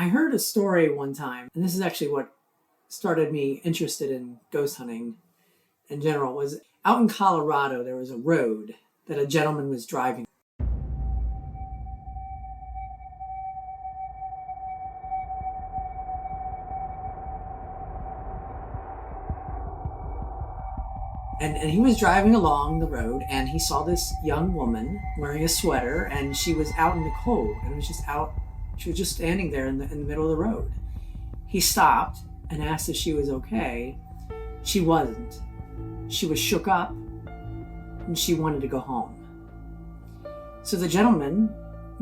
I heard a story one time, and this is actually what started me interested in ghost hunting in general, was out in Colorado, there was a road that a gentleman was driving. And he was driving along the road, and he saw this young woman wearing a sweater, and she was out in the cold, and it was just out. She was just standing there in the middle of the road. He stopped and asked if she was okay. She wasn't. She was shook up, and she wanted to go home. So the gentleman,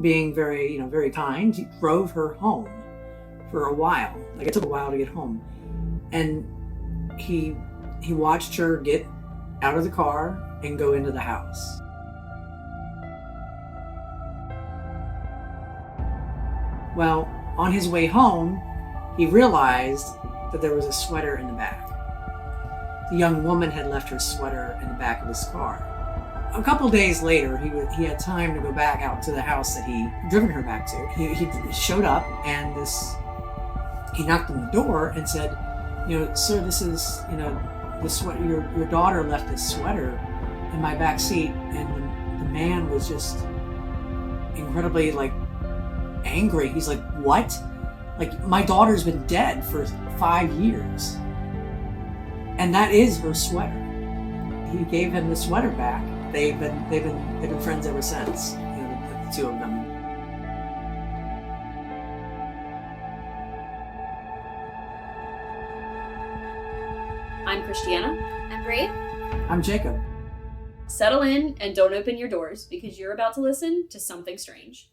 being very kind, he drove her home for a while. Like, it took a while to get home, and he watched her get out of the car and go into the house. Well, on his way home, he realized that there was a sweater in the back. The young woman had left her sweater in the back of his car. A couple days later, he had time to go back out to the house that he driven her back to. He showed up, and he knocked on the door and said, "Sir, this is, this sweater. Your daughter left this sweater in my back seat." And the man was just incredibly angry. He's like, "What? My daughter's been dead for 5 years, and that is her sweater." He gave him the sweater back. They've been friends ever since. The two of them. I'm Christiana. I'm Bree. I'm Jacob. Settle in and don't open your doors, because you're about to listen to something strange.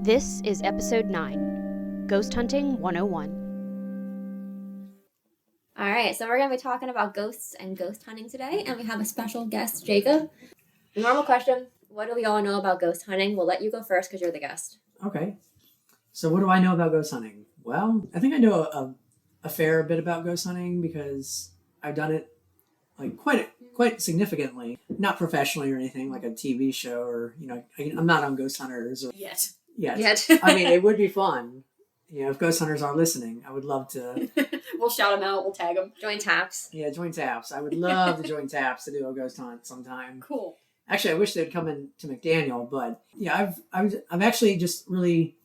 This is episode 9, Ghost Hunting 101. All right, so we're going to be talking about ghosts and ghost hunting today, and we have a special guest, Jacob. Normal question, what do we all know about ghost hunting? We'll let you go first because you're the guest. Okay. So what do I know about ghost hunting? Well, I think I know a fair bit about ghost hunting because I've done it quite significantly. Not professionally or anything, like a TV show or, I'm not on Ghost Hunters. Yet. I mean, it would be fun. If ghost hunters are listening, I would love to. We'll shout them out. We'll tag them. Join taps. Yeah, join taps. I would love to join taps to do a ghost hunt sometime. Cool. Actually, I wish they'd come in to McDaniel, but yeah, I've actually just really.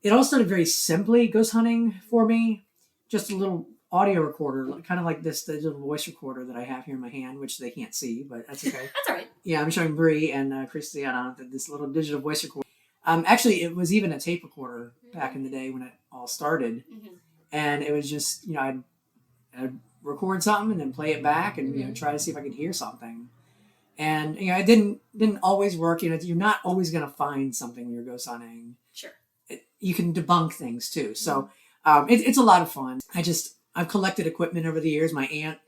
It all started very simply, ghost hunting for me. Just a little audio recorder, kind of like the little voice recorder that I have here in my hand, which they can't see, but that's okay. That's all right. Yeah, I'm showing Bree and Christiana this little digital voice recorder. Actually, it was even a tape recorder back in the day when it all started. Mm-hmm. And it was just, I'd record something and then play it back and, try to see if I could hear something. And, it didn't always work. You're not always going to find something when you're ghost hunting. Sure. You can debunk things too. So it's a lot of fun. I've collected equipment over the years. My aunt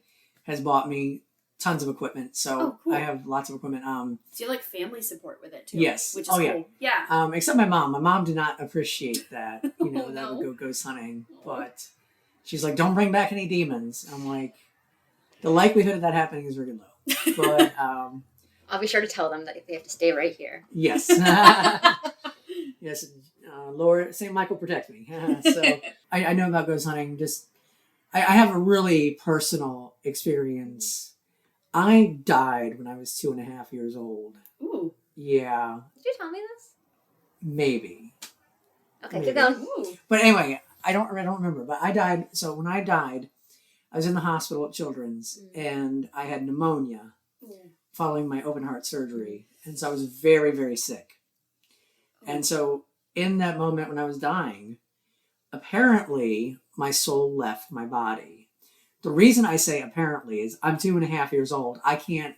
has bought me tons of equipment, so cool. I have lots of equipment. So you like family support with it too? Yes. Which is cool. Yeah. Except my mom. My mom did not appreciate that. That no. would go ghost hunting. But she's like, "Don't bring back any demons." I'm like, the likelihood of that happening is really low. But I'll be sure to tell them that they have to stay right here. Yes. Yes. Lord, St. Michael protect me. So I know about ghost hunting. I have a really personal experience. I died when I was 2.5 years old. Ooh. Yeah. Did you tell me this? Maybe. Okay, keep going. Ooh. But anyway, I don't remember. But I died. So when I died, I was in the hospital at Children's, and I had pneumonia following my open heart surgery, and so I was very, very sick. And so in that moment when I was dying, apparently my soul left my body. The reason I say apparently is I'm 2.5 years old. I can't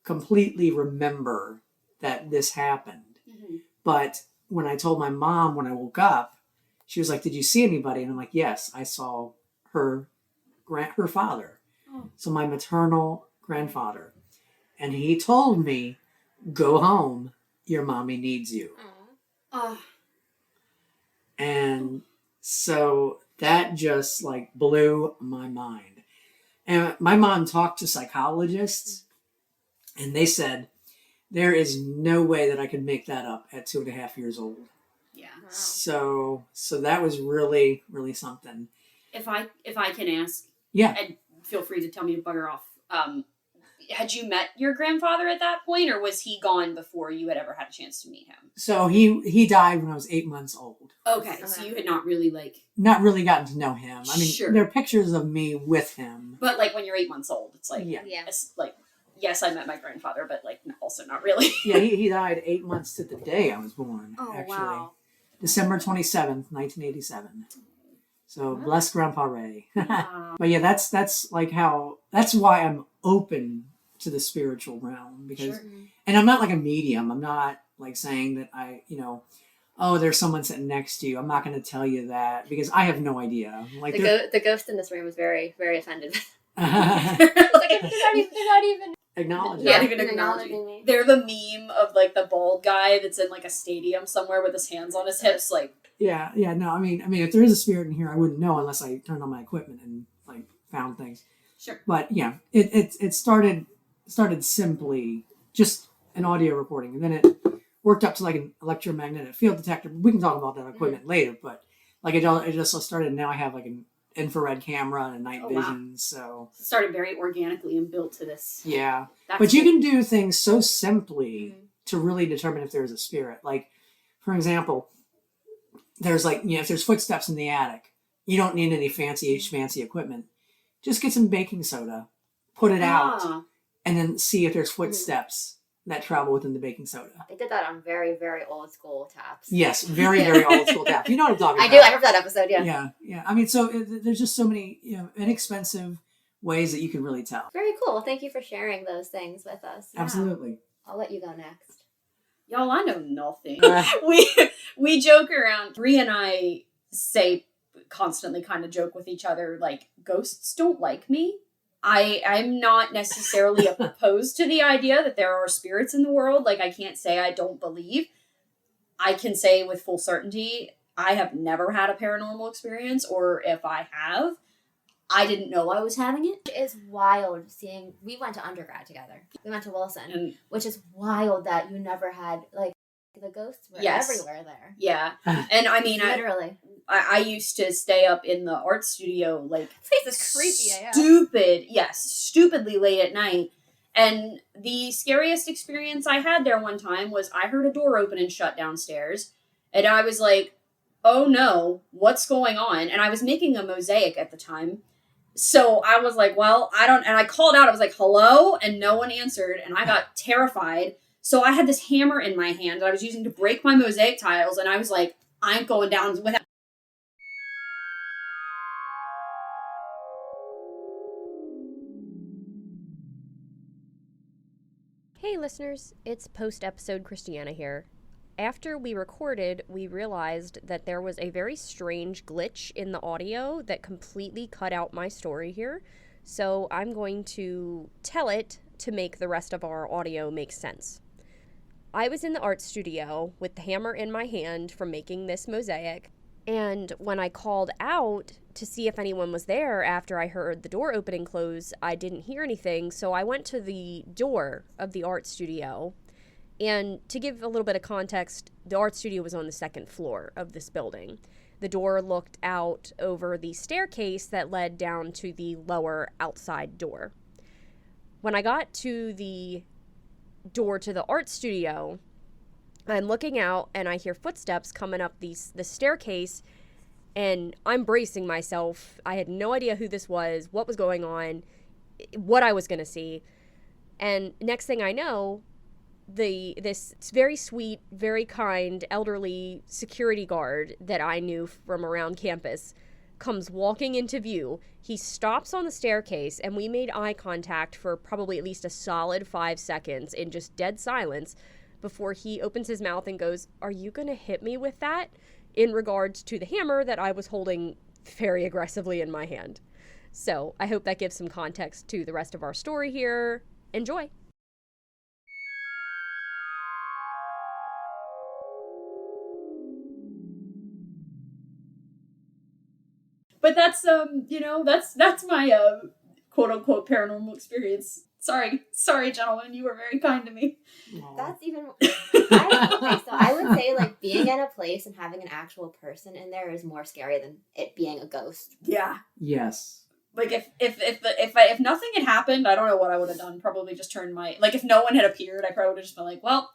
completely remember that this happened. Mm-hmm. But when I told my mom when I woke up, she was like, "Did you see anybody?" And I'm like, "Yes, I saw her father." Oh. So my maternal grandfather. And he told me, "Go home your mommy needs you. Oh, And so that just like blew my mind. And my mom talked to psychologists, and they said, there is no way that I could make that up at 2.5 years old. yeah. Wow. So that was really, really something. If I can ask, Yeah. and feel free to tell me to bugger off. Had you met your grandfather at that point, or was he gone before you had ever had a chance to meet him? So he died when I was 8 months old. Okay, so you had not really Not really gotten to know him. I mean, Sure. there are pictures of me with him. but like when you're 8 months old, it's like Yeah. it's like yes, I met my grandfather, but like also not really. Yeah, he died 8 months to the day I was born. Oh, actually. wow. December 27th, 1987. So bless Grandpa Ray. Wow. But yeah, that's like that's why I'm open to the spiritual realm, because Sure. and I'm not like a medium. I'm not like saying that oh, there's someone sitting next to you. I'm not going to tell you that because I have no idea. Like The ghost in this room was very, very offended. acknowledge They're not even Not even acknowledging acknowledging. me. They're the meme of like the bald guy that's in like a stadium somewhere with his hands on his hips, like Yeah. No, I mean, if there is a spirit in here, I wouldn't know unless I turned on my equipment and like found things. sure. But yeah, it started simply just an audio recording, and then it worked up to like an electromagnetic field detector. We can talk about that equipment later, but like it just started. Now I have like an infrared camera and a night Oh, wow. vision. So It started very organically and built to this. yeah, That's but you cool. can do things so simply to really determine if there's a spirit. Like, for example, there's like, if there's footsteps in the attic, you don't need any fancy equipment. Just get some baking soda, put it out, Ah. and then see if there's footsteps that travel within the baking soda. They did that on very, very old school taps. Yes, very, very old school tap. You know what I'm talking I about. do. I remember that episode. Yeah. Yeah. I mean, so there's just so many inexpensive ways that you can really tell. Very cool. Well, thank you for sharing those things with us. Yeah. Absolutely. I'll let you go next. Y'all, I know nothing. Uh. we joke around. Bree and I say constantly kind of joke with each other like ghosts don't like me. I'm not necessarily opposed to the idea that there are spirits in the world. Like, I can't say I don't believe. I can say with full certainty I have never had a paranormal experience, or if I have, I didn't know I was having it. It is wild seeing. We went to undergrad together. We went to Wilson, And which is wild that you never had like the ghosts were Yes. everywhere there. yeah, and I mean, Literally, I used to stay up in the art studio like this place is creepy. Yeah. Stupidly late at night. And the scariest experience I had there one time was I heard a door open and shut downstairs, and I was like, "Oh no, what's going on?" And I was making a mosaic at the time. So I was like, well, and I called out, I was like, hello, and no one answered, and I got terrified. So I had this hammer in my hand that I was using to break my mosaic tiles, and I was like, I'm going down without. Hey listeners, it's post-episode Christiana here. After we recorded, we realized that there was a very strange glitch in the audio that completely cut out my story here, so I'm going to tell it to make the rest of our audio make sense. I was in the art studio with the hammer in my hand from making this mosaic, and when I called out to see if anyone was there after I heard the door open and close, I didn't hear anything, so I went to the door of the art studio. And to give a little bit of context, the art studio was on the second floor of this building. The door looked out over the staircase that led down to the lower outside door. When I got to the door to the art studio, I'm looking out and I hear footsteps coming up the staircase, and I'm bracing myself. I had no idea who this was, what was going on, what I was going to see. And next thing I know, this very sweet, very kind, elderly security guard that I knew from around campus comes walking into view. He stops on the staircase, and we made eye contact for probably at least a solid 5 seconds in just dead silence before he opens his mouth and goes, "Are you going to hit me with that?" in regards to the hammer that I was holding very aggressively in my hand. So I hope that gives some context to the rest of our story here. Enjoy! But that's that's my quote unquote paranormal experience. Sorry, gentlemen, you were very kind to me. That's even. I would say like being in a place and having an actual person in there is more scary than it being a ghost. Yeah. Yes. Like if nothing had happened, I don't know what I would have done. Probably just turned if no one had appeared, I probably would have just been like, well,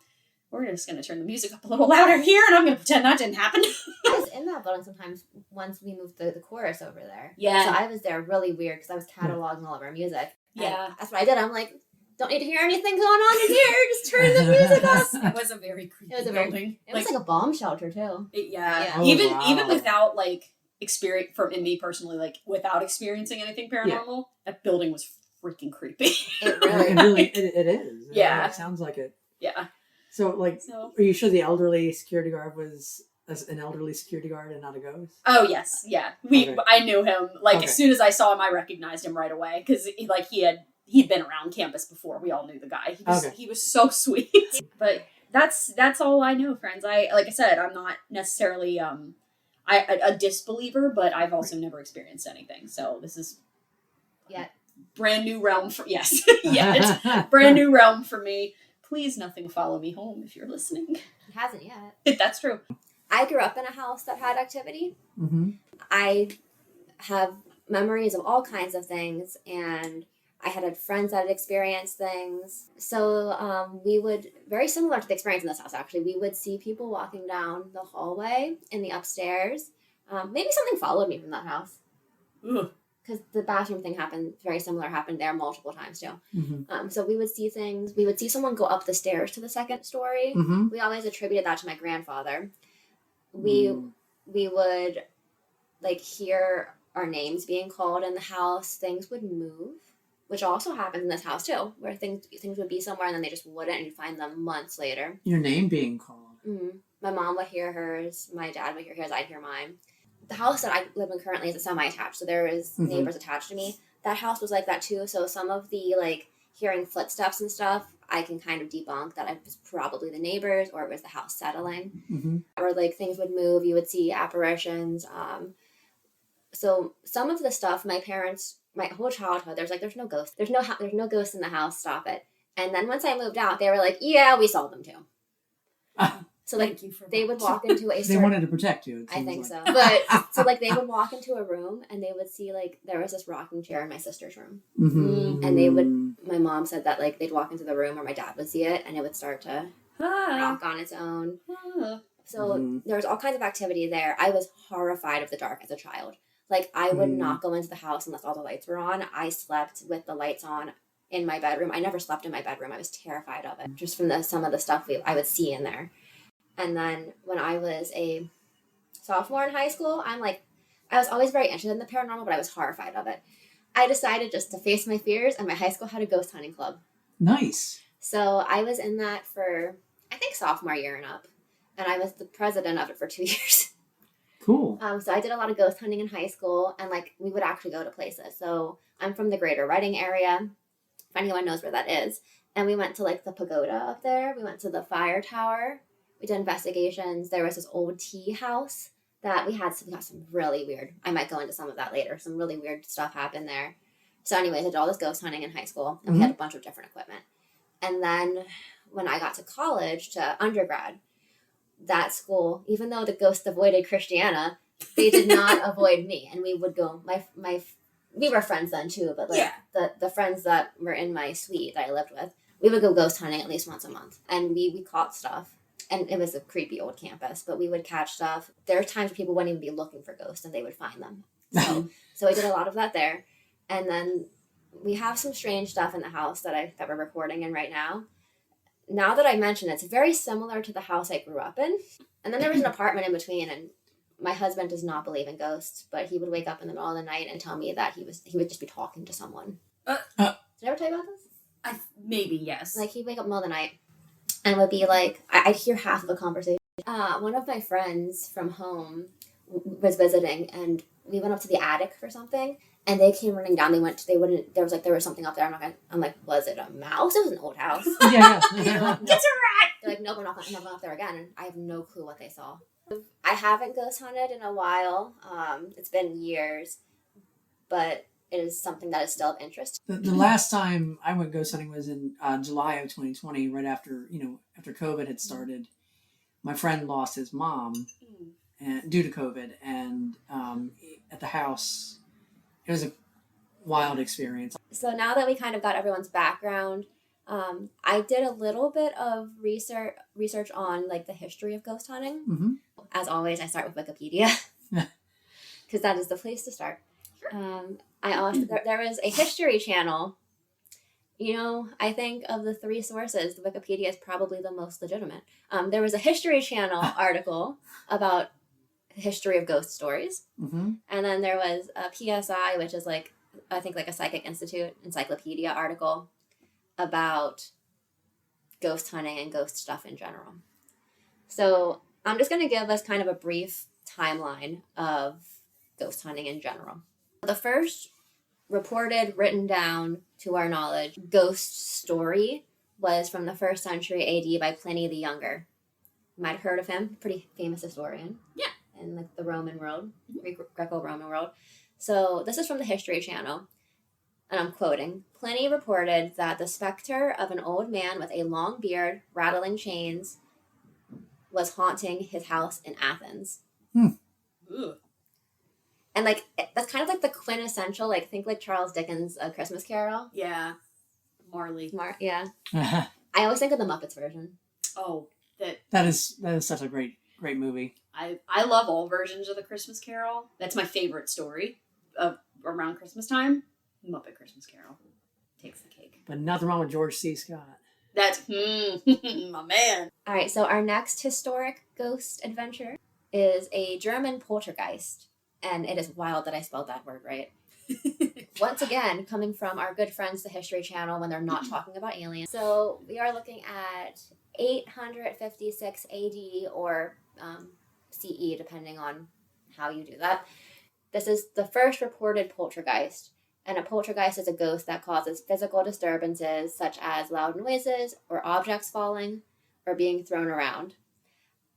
we're just gonna turn the music up a little louder here, and I'm gonna pretend that didn't happen. I was in that building sometimes once we moved the chorus over there. Yeah. So I was there really weird because I was cataloging all of our music. Yeah. And that's what I did. I'm like, don't need to hear anything going on in here. Just turn the music up. It was a very creepy building. It was like a bomb shelter too. Yeah. Oh, Even without experience from me personally, without experiencing anything paranormal, that building was freaking creepy. It is. Yeah. It sounds like it. Yeah. So, are you sure the elderly security guard was an elderly security guard and not a ghost? Oh yes, yeah. I knew him. As soon as I saw him, I recognized him right away because he'd been around campus before. We all knew the guy. He was so sweet. But that's all I know, friends. Like I said, I'm not necessarily a disbeliever, but I've also never experienced anything. So this is brand new realm for it's brand new realm for me. Please, nothing follow me home if you're listening. It hasn't yet. That's true. I grew up in a house that had activity. Mm-hmm. I have memories of all kinds of things, and I had friends that had experienced things. So we would, very similar to the experience in this house, actually, we would see people walking down the hallway in the upstairs. Maybe something followed me from that house. Because the bathroom thing happened there multiple times too. Mm-hmm. So we would see things. We would see someone go up the stairs to the second story. Mm-hmm. We always attributed that to my grandfather. We would hear our names being called in the house. Things would move, which also happens in this house too, where things would be somewhere and then they just wouldn't, and you'd find them months later. Your name being called. Mm-hmm. My mom would hear hers. My dad would hear his. I'd hear mine. The house that I live in currently is a semi-attached, so there is neighbors attached to me. That house was like that too. So some of the hearing footsteps and stuff, I can kind of debunk that it was probably the neighbors or it was the house settling. Mm-hmm. Or things would move. You would see apparitions. So some of the stuff, my whole childhood, there's no ghost. There's no ghost in the house. Stop it. And then once I moved out, they were like, yeah, we saw them too. So they would walk into a they wanted to protect you. I think so. But so they would walk into a room and they would see there was this rocking chair in my sister's room. Mm-hmm. And my mom said that they'd walk into the room or my dad would see it and it would start to rock on its own. So there was all kinds of activity there. I was horrified of the dark as a child. I would not go into the house unless all the lights were on. I slept with the lights on in my bedroom. I never slept in my bedroom. I was terrified of it just from some of the stuff I would see in there. And then when I was a sophomore in high school, I was always very interested in the paranormal, but I was horrified of it. I decided just to face my fears, and my high school had a ghost hunting club. Nice. So I was in that for, I think, sophomore year and up. And I was the president of it for 2 years. Cool. So I did a lot of ghost hunting in high school, and we would actually go to places. So I'm from the Greater Reading area, if anyone knows where that is. And we went to the pagoda up there. We went to the fire tower. We did investigations. There was this old tea house that we got some really weird. I might go into some of that later. Some really weird stuff happened there. So anyways, I did all this ghost hunting in high school, and we had a bunch of different equipment. And then when I got to college, to undergrad, that school, even though the ghosts avoided Christiana, they did not avoid me. And we would go, we were friends then too, but the friends that were in my suite that I lived with, we would go ghost hunting at least once a month. And we caught stuff. And it was a creepy old campus, but we would catch stuff. There are times where people wouldn't even be looking for ghosts and they would find them. So I did a lot of that there. And then we have some strange stuff in the house that we're recording in right now. Now that I mention it, it's very similar to the house I grew up in. And then there was an apartment in between, and my husband does not believe in ghosts, but he would wake up in the middle of the night and tell me that he would just be talking to someone. Did I ever tell you about this? Maybe, yes. He'd wake up in the middle of the night and would be I'd hear half of a conversation. One of my friends from home was visiting, and we went up to the attic for something, and they came running down. There was something up there. I'm like, was it a mouse? It was an old house. Yeah. They're like, no. Get a rat! They're like, nope, I'm not going up there again. And I have no clue what they saw. I haven't ghost hunted in a while. It's been years, but it is something that is still of interest. The last time I went ghost hunting was in July of 2020, right after after COVID had started. My friend lost his mom due to COVID, and at the house, it was a wild experience. So now that we kind of got everyone's background, I did a little bit of research on like the history of ghost hunting. Mm-hmm. As always, I start with Wikipedia because that is the place to start. I also there is a history channel. I think of the three sources, the Wikipedia is probably the most legitimate. There was a History Channel article about the history of ghost stories, Mm-hmm. and then there was a PSI, which is like I think like a Psychic Institute encyclopedia article about ghost hunting and ghost stuff in general. So I'm just going to give us kind of a brief timeline of ghost hunting in general. The first reported, written down to our knowledge, ghost story was from the 1st century AD by Pliny the Younger. You might have heard of him, pretty famous historian. Yeah. In like the Roman world, Greco-Roman world. So this is from the History Channel, and I'm quoting. Pliny reported that the specter of an old man with a long beard, rattling chains, was haunting his house in Athens. Ooh. And like that's kind of like the quintessential, like think like Charles Dickens' A Christmas Carol. Yeah. Marley. Yeah. I always think of the Muppets version. Oh, that is such a great movie. I love all versions of the Christmas Carol. That's my favorite story of around Christmas time. Muppet Christmas Carol takes the cake. But nothing wrong with George C. Scott. That's my man. All right, so our next historic ghost adventure is a German poltergeist, and it is wild that I spelled that word right. Once again, coming from our good friends, the History Channel, when they're not talking about aliens. So we are looking at 856 AD or CE, depending on how you do that. This is the first reported poltergeist. And a poltergeist is a ghost that causes physical disturbances such as loud noises or objects falling or being thrown around.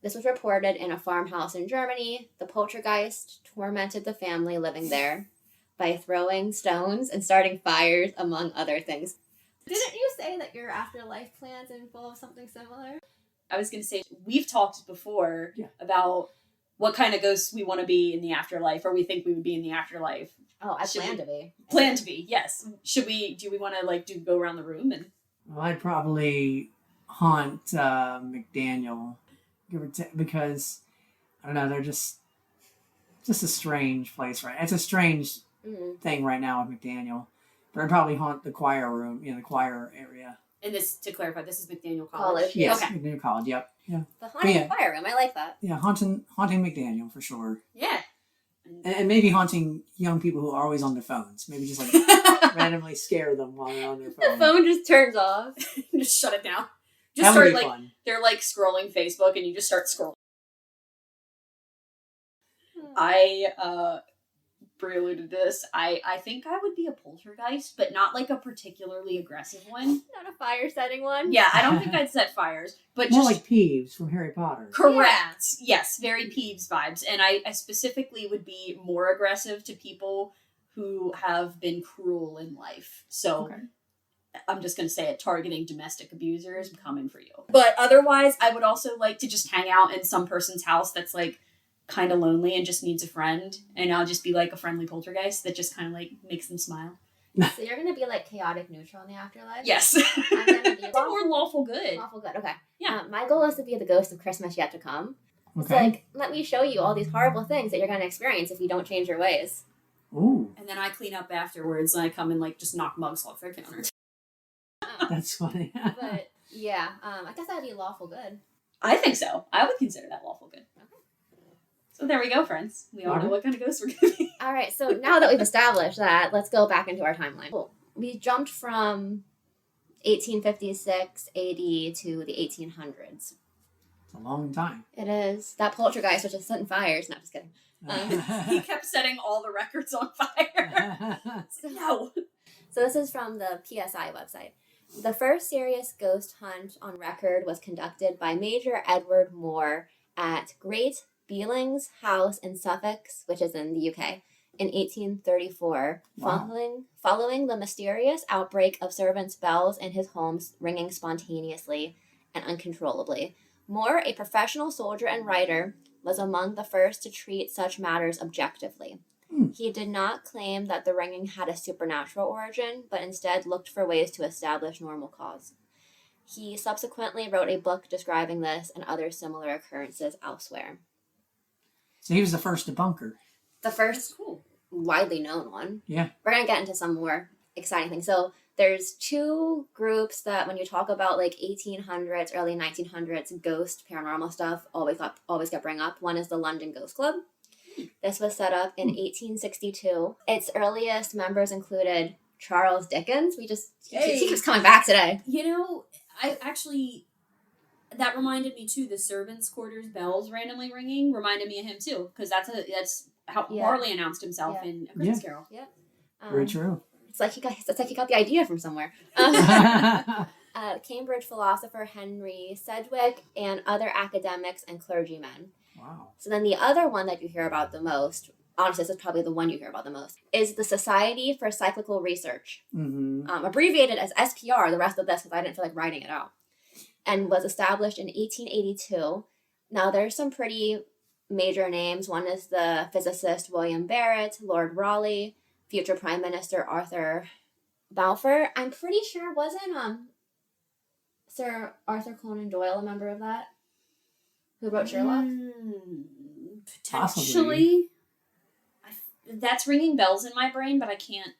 This was reported in a farmhouse in Germany. The poltergeist tormented the family living there by throwing stones and starting fires, among other things. Didn't you say that your afterlife plans involve something similar? I was going to say, we've talked before about what kind of ghosts we want to be in the afterlife, or we think we would be in the afterlife. Oh, I plan to be. Plan to be, yes. Do we want to like go around the room and? Well, I'd probably haunt McDaniel, because I don't know, they're just a strange place, right? It's a strange thing right now with McDaniel. But I'd probably haunt the choir room, the choir area. And this, to clarify, this is McDaniel College. Yes, okay. McDaniel College. Yep. Yeah. The haunted choir room. I like that. Yeah, haunting McDaniel for sure. Yeah. And maybe haunting young people who are always on their phones. Maybe just like randomly scare them while they're on their phone. The phone just turns off. Just shut it down. That Just would start be like fun. They're like scrolling Facebook, and you just start scrolling. I prelude to this. I think I would be a poltergeist, but not like a particularly aggressive one. Not a fire setting one. Yeah, I don't think I'd set fires, but More just like Peeves from Harry Potter. correct. Yes, very Peeves vibes, and I specifically would be more aggressive to people who have been cruel in life. So. Okay. I'm just going to say it, targeting domestic abusers, I'm coming for you. But otherwise, I would also like to just hang out in some person's house that's like kind of lonely and just needs a friend. And I'll just be like a friendly poltergeist that just kind of like makes them smile. So you're going to be like chaotic neutral in the afterlife? Yes. I'm going to be more lawful good. lawful good. Okay. Yeah. My goal is to be the ghost of Christmas yet to come. It's Okay. like, let me show you all these horrible things that you're going to experience if you don't change your ways. Ooh, And then I clean up afterwards and I come and like just knock mugs off their counter. that's funny. But yeah, I guess that'd be lawful good. I think so. I would consider that lawful good. Okay. So there we go, friends. We all know Alright. what kind of ghosts we're going to be. All right, so now that we've established that, let's go back into our timeline. Cool. We jumped from 1856 AD to the 1800s. It's a long time. It is. That poltergeist was just setting fires. No, just kidding. He kept setting all the records on fire. No. So this is from the PSI website. The first serious ghost hunt on record was conducted by Major Edward Moore at Great Beeling's house in Suffolk, which is in the UK, in 1834, Wow. following the mysterious outbreak of servants' bells in his homes ringing spontaneously and uncontrollably. Moore, a professional soldier and writer, was among the first to treat such matters objectively. Hmm. He did not claim that the ringing had a supernatural origin, but instead looked for ways to establish normal cause. He subsequently wrote a book describing this and other similar occurrences elsewhere. So he was the first debunker. The That's first cool. widely known one. Yeah. We're going to get into some more exciting things. So there's two groups that when you talk about like 1800s, early 1900s ghost paranormal stuff always get bring up. One is the London Ghost Club. This was set up in 1862. Its earliest members included Charles Dickens. He keeps coming back today. You know, I actually, that reminded me too. The servants' quarters bells randomly ringing reminded me of him too, because that's how Yeah. Marley announced himself Yeah. in A Christmas Carol. Very true. It's like he got the idea from somewhere. Cambridge philosopher Henry Sedgwick and other academics and clergymen. Wow. So then the other one that you hear about the most, honestly, this is probably the one you hear about the most, is the Society for Cyclical Research, Mm-hmm. abbreviated as SPR, the rest of this, because I didn't feel like writing it out, and was established in 1882. Now, there's some pretty major names. One is the physicist William Barrett, Lord Raleigh, future Prime Minister Arthur Balfour. I'm pretty sure, wasn't Sir Arthur Conan Doyle a member of that? Who wrote Sherlock? Potentially. That's ringing bells in my brain, but I can't.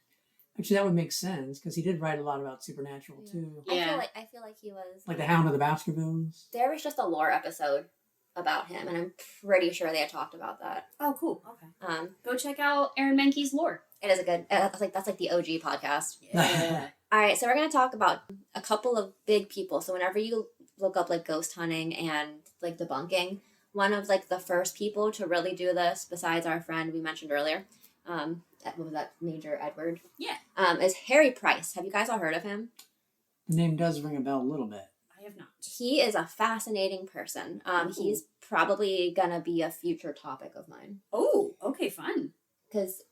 Actually, that would make sense because he did write a lot about supernatural too, Yeah. I feel like he was. like the Hound of the Baskervilles. There was just a lore episode about him, and I'm pretty sure they had talked about that. Oh, cool. Okay. Um, Go check out Aaron Menke's lore. it is a good. That's like the OG podcast. Yeah. All right, so we're gonna talk about a couple of big people. So whenever you look up like ghost hunting and like debunking, one of like the first people to really do this, besides our friend we mentioned earlier, what was that, Major Edward? Yeah. Is Harry Price. Have you guys all heard of him? The name does ring a bell a little bit. I have not. He is a fascinating person. He's probably gonna be a future topic of mine Oh, okay, fun. because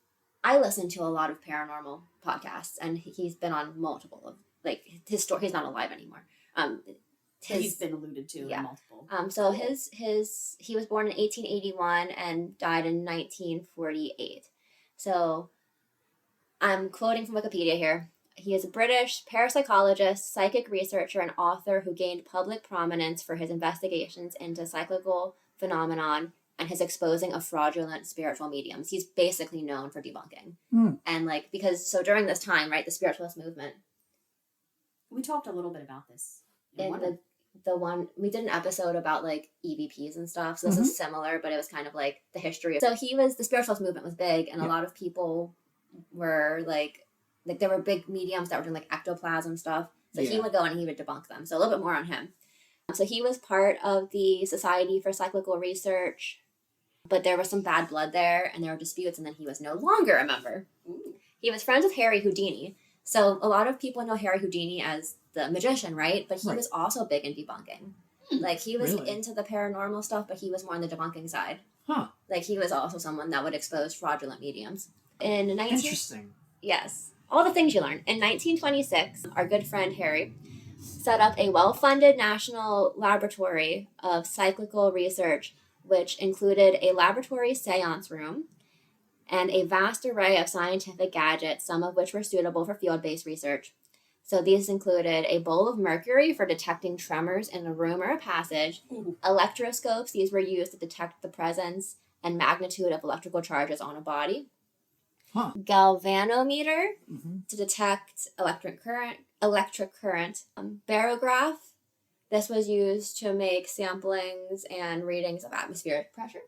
I listen to a lot of paranormal podcasts, and he's been on multiple of like his story. He's not alive anymore. He's been alluded to yeah. in multiple. So he was born in 1881 and died in 1948. So I'm quoting from Wikipedia here. He is a British parapsychologist, psychic researcher, and author who gained public prominence for his investigations into cyclical phenomenon and his exposing of fraudulent spiritual mediums. He's basically known for debunking. And like, because during this time, right, the spiritualist movement, We talked a little bit about this. in the one we did an episode about like EVPs and stuff, so this is similar, but it was kind of like the history. So the spiritualist movement was big, and a lot of people were like there were big mediums that were doing like ectoplasm stuff. So he would go and he would debunk them. So a little bit more on him. So he was part of the Society for Cyclical Research, but there was some bad blood there, and there were disputes, and then he was no longer a member. Ooh. He was friends with Harry Houdini. So a lot of people know Harry Houdini as the magician, right? But he was also big in debunking. Like he was into the paranormal stuff, but he was more on the debunking side. Huh. Like he was also someone that would expose fraudulent mediums. Interesting. Yes. All the things you learn. In 1926, our good friend Harry set up a well-funded national laboratory of cyclical research, which included a laboratory seance room and a vast array of scientific gadgets, some of which were suitable for field-based research. So these included a bowl of mercury for detecting tremors in a room or a passage, electroscopes, these were used to detect the presence and magnitude of electrical charges on a body, galvanometer to detect electric current, barograph, this was used to make samplings and readings of atmospheric pressure.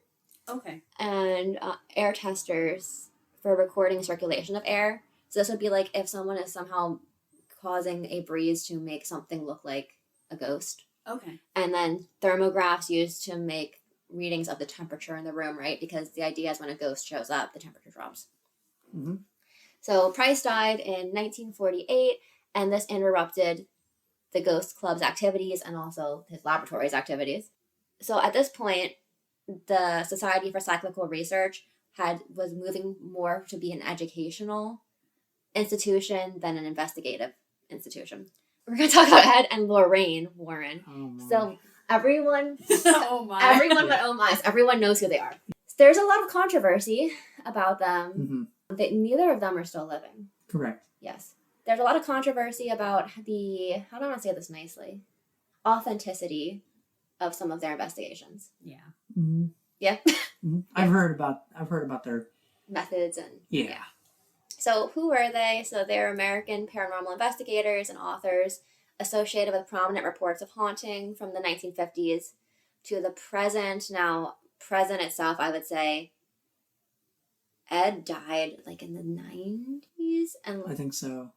Okay. And air testers for recording circulation of air. So this would be like if someone is somehow causing a breeze to make something look like a ghost. Okay. And then thermographs used to make readings of the temperature in the room, right? Because the idea is when a ghost shows up, the temperature drops. So Price died in 1948, and this interrupted the Ghost Club's activities and also his laboratory's activities. So at this point, the Society for Psychical Research was moving more to be an educational institution than an investigative institution. We're going to talk about Ed and Lorraine Warren. Oh, my. So everyone, Oh my. everyone but oh my, everyone knows who they are. There's a lot of controversy about them. Neither of them are still living. Correct. Yes. There's a lot of controversy about the, how do I want to say this nicely, authenticity of some of their investigations. Yeah. Mm-hmm. Yeah. Mm-hmm. I've heard about their methods and yeah. So who were they? So they're American paranormal investigators and authors associated with prominent reports of haunting from the 1950s to the present. Now, present itself, I would say, Ed died like in the 90s, and I think so.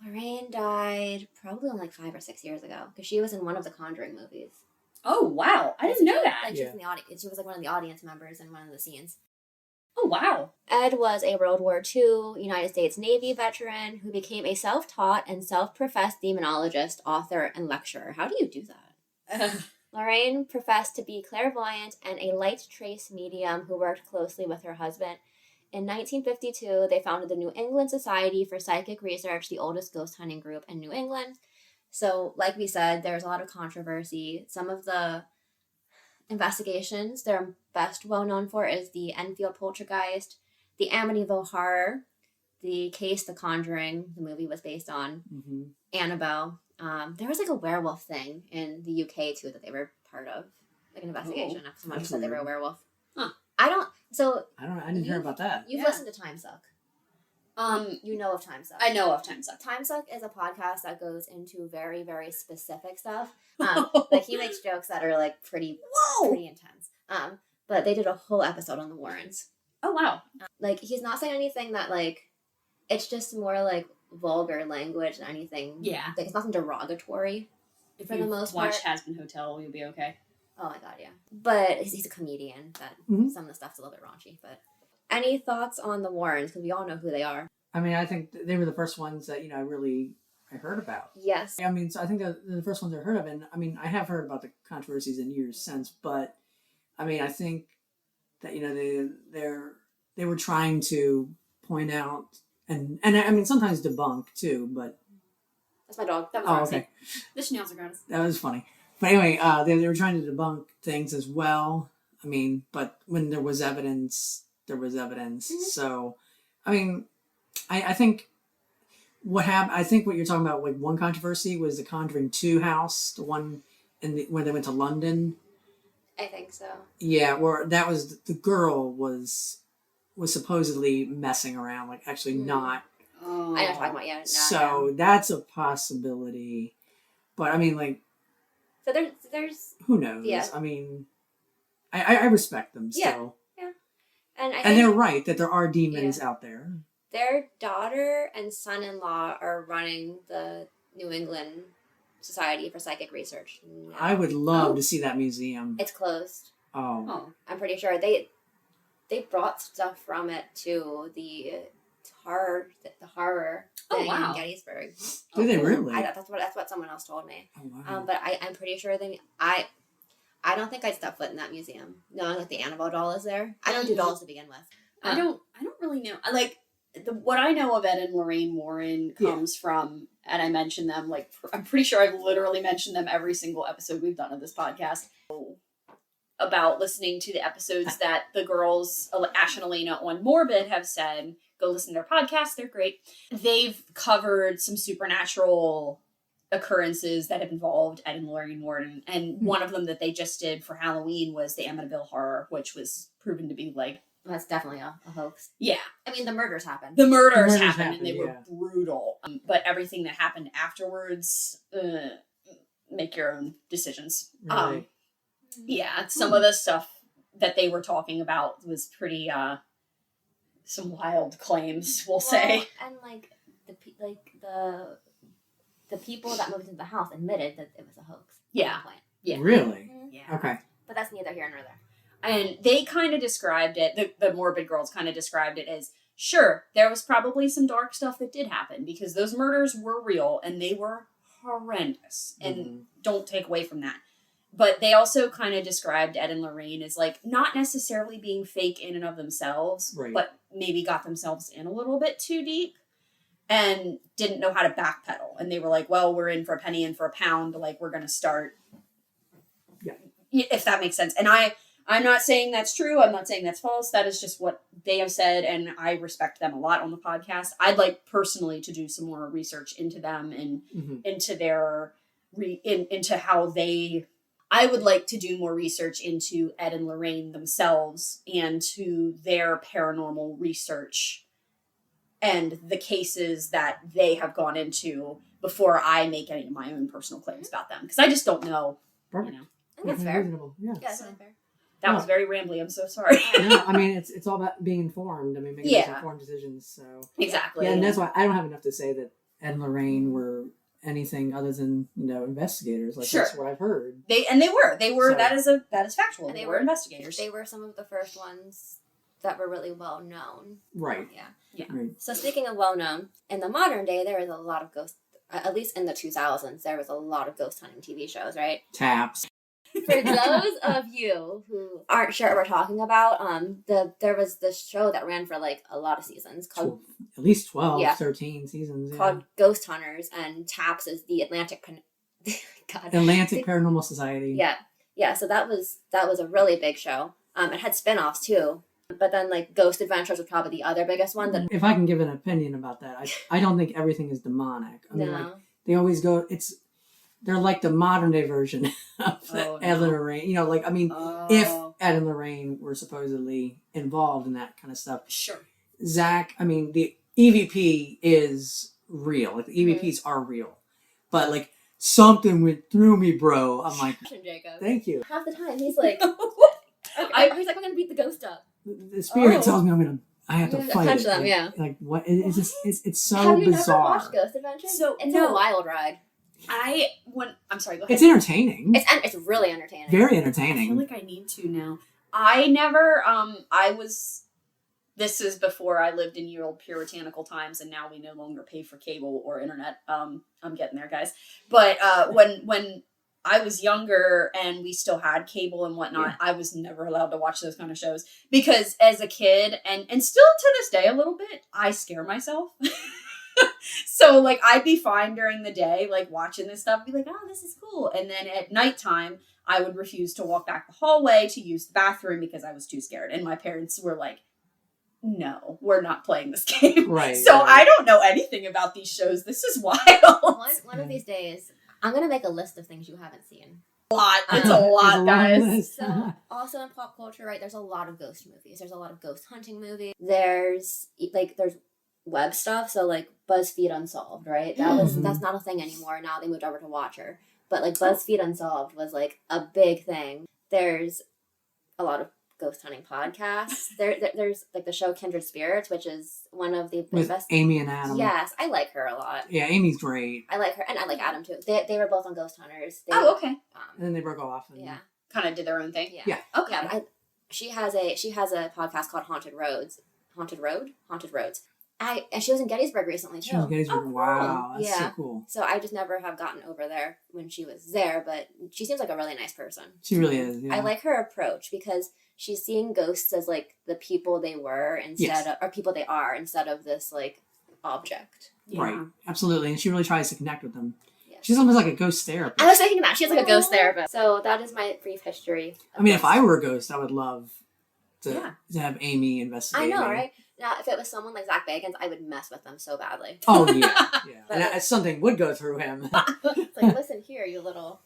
Lorraine died probably only like 5 or 6 years ago because she was in one of the Conjuring movies. Oh wow, I didn't know that. Like she was in the audience. She was like one of the audience members in one of the scenes. Oh wow. Ed was a World War II United States Navy veteran who became a self-taught and self-professed demonologist, author, and lecturer. How do you do that? Lorraine professed to be clairvoyant and a light trace medium who worked closely with her husband. In 1952, they founded the New England Society for Psychic Research, the oldest ghost hunting group in New England. So, like we said, there's a lot of controversy. Some of the investigations they're best well known for is the Enfield Poltergeist, the Amityville Horror, the case The Conjuring, the movie was based on, Annabelle. There was like a werewolf thing in the UK too that they were part of, like an investigation. Someone said they were a werewolf. Huh. I didn't hear about that. You've listened to Time Suck. You know of Time Suck. I know of Time Suck. Time Suck is a podcast that goes into very, very specific stuff. Like he makes jokes that are like pretty intense. But they did a whole episode on the Warrens. Oh wow. Like he's not saying anything that like, it's just more like vulgar language than anything. Yeah. Like it's nothing derogatory. If for you the most watch part. Hasbin Hotel, you'll be okay. Oh my god, yeah. But he's a comedian. That some of the stuff's a little bit raunchy. But any thoughts on the Warrens? Because we all know who they are. I mean, I think they were the first ones that I heard about. Yes. I mean, so I think they're the first ones I heard of, and I mean, I have heard about the controversies in years since, but I mean, I think that they were trying to point out and I mean sometimes debunk too, but that's my dog. That was awesome. Okay. The schnauzer gratis. That was funny. But anyway, they were trying to debunk things as well. I mean, but when there was evidence, there was evidence. So, I mean, I think what happened. I think what you're talking about, like one controversy, was the Conjuring 2 house, the one where they went to London. I think so. Yeah, where that was the girl was supposedly messing around, like actually not. Oh. I know what you're talking about. Yeah. So that's a possibility, but I mean, like. So there's. Who knows? Yeah. I mean, I respect them still. Yeah. And they're right that there are demons out there. Their daughter and son-in-law are running the New England Society for Psychic Research. No. I would love to see that museum. It's closed. Oh. I'm pretty sure they brought stuff from it to the horror thing in Gettysburg. Do they really? That's what someone else told me. Oh, wow. But I'm pretty sure I don't think I'd step foot in that museum knowing that the Annabelle doll is there. I don't do dolls to begin with. I don't really know. Like what I know of Ed and Lorraine Warren comes from, and I mention them, like, I'm pretty sure I've literally mentioned them every single episode we've done of this podcast, about listening to the episodes that the girls, Ash and Elena on Morbid, have said. Go listen to their podcast. They're great. They've covered some supernatural occurrences that have involved Ed and Lorraine Warren. And one of them that they just did for Halloween was the Amityville Horror, which was proven to be like... That's definitely a hoax. Yeah. I mean, the murders happened. The murders happened and they were brutal. But everything that happened afterwards, make your own decisions. Really? Yeah, some of the stuff that they were talking about was pretty, some wild claims, we'll say. And like the people that moved into the house admitted that it was a hoax. Yeah. At one point. Yeah. Really? Mm-hmm. Yeah. Okay. But that's neither here nor there. And they kind of described it, the Morbid girls kind of described it as, sure, there was probably some dark stuff that did happen because those murders were real and they were horrendous. And don't take away from that. But they also kind of described Ed and Lorraine as like not necessarily being fake in and of themselves, Right. but maybe got themselves in a little bit too deep and didn't know how to backpedal. And they were like, well, we're in for a penny and for a pound. Like, we're going to start. Yeah. If that makes sense. And I'm not saying that's true. I'm not saying that's false. That is just what they have said. And I respect them a lot on the podcast. I'd like personally to do some more research into them and into their, into how they, I would like to do more research into Ed and Lorraine themselves and to their paranormal research and the cases that they have gone into before I make any of my own personal claims about them. Because I just don't know. Perfect. You know. I think that's fair. Reasonable. Yeah. Yeah, that's fair. That was very rambly. I'm so sorry. No, I mean, it's all about being informed. I mean, making those informed decisions. So Exactly. Yeah, and that's why I don't have enough to say that Ed and Lorraine were anything other than, you know, investigators. Like, Sure. that's what I've heard. They were. So- that is factual. And They they were were- investigators. They were some of the first ones that were really well known. Right. Yeah. Right. So speaking of well known, in the modern day, there is a lot of ghost. At least in the 2000s, there was a lot of ghost hunting TV shows, right? Taps. For those of you who aren't sure what we're talking about, there was this show that ran for like a lot of seasons called At least 12, Yeah. 13 seasons. Yeah. called Ghost Hunters, and TAPS is the God. Atlantic Paranormal Society. Yeah. So that was a really big show. It had spin-offs too, but then like Ghost Adventures was probably the other biggest one. That If I can give an opinion about that, I don't think everything is demonic. I mean, like, they always go, they're like the modern day version of Ed and Lorraine. You know, like, I mean, if Ed and Lorraine were supposedly involved in that kind of stuff. Sure. Zach, I mean, the EVP is real. Like, the EVPs are real. But, like, something went through me, bro. I'm like, Jacob. thank you. Half the time he's like, he's like, I'm gonna beat the ghost up. The spirit tells me I have to fight punch it. them, Like, yeah. Like, what? It's just, it's so Have you bizarre. never watched Ghost Adventures? So, it's no. a wild ride. I'm sorry, go ahead. It's entertaining. It's really entertaining. Very I feel entertaining. like I need to now. I never, this is before I lived in ye old puritanical times, and now we no longer pay for cable or internet. I'm getting there, guys. But when I was younger and we still had cable and whatnot, I was never allowed to watch those kind of shows because as a kid, and still to this day a little bit, I scare myself. So like I'd be fine during the day, like watching this stuff, be like, oh, this is cool. And then at nighttime, I would refuse to walk back the hallway to use the bathroom because I was too scared. And my parents were like, no, we're not playing this game. Right. So right. I don't know anything about these shows. This is wild. One of these days, I'm gonna make a list of things you haven't seen. It's a lot, guys. list. So, also in pop culture, right? There's a lot of ghost movies. There's a lot of ghost hunting movies. There's web stuff. So like BuzzFeed Unsolved, right? That's not a thing anymore. Now they moved over to Watcher. But like BuzzFeed Unsolved was like a big thing. There's a lot of ghost hunting podcasts. There's like the show Kindred Spirits, which is one of the With best. Amy and Adam. Yes, I like her a lot. Yeah, Amy's great. I like her, and I like Adam too. They were both on Ghost Hunters. Okay. And then they broke off. And Yeah. Kind of did their own thing. Yeah. Okay. Yeah, but she has a podcast called Haunted Roads. Haunted Roads. And she was in Gettysburg recently too. She was Gettysburg. cool. Wow, that's so Yeah. cool. So I just never have gotten over there when she was there, but she seems like a really nice person. She really is. Yeah. I like her approach because she's seeing ghosts as like the people they were instead of, or people they are instead of this like object. Yeah. Right. Absolutely. And she really tries to connect with them. Yes. She's almost like a ghost therapist. I was thinking that. She has like a ghost therapist. So that is my brief history. I mean, if I were a ghost, I would love to Yeah. have Amy investigate I know, me. right? Now, if it was someone like Zach Bagans, I would mess with them so badly. Oh, yeah. Yeah. But- And something would go through him. It's like, listen here, you little...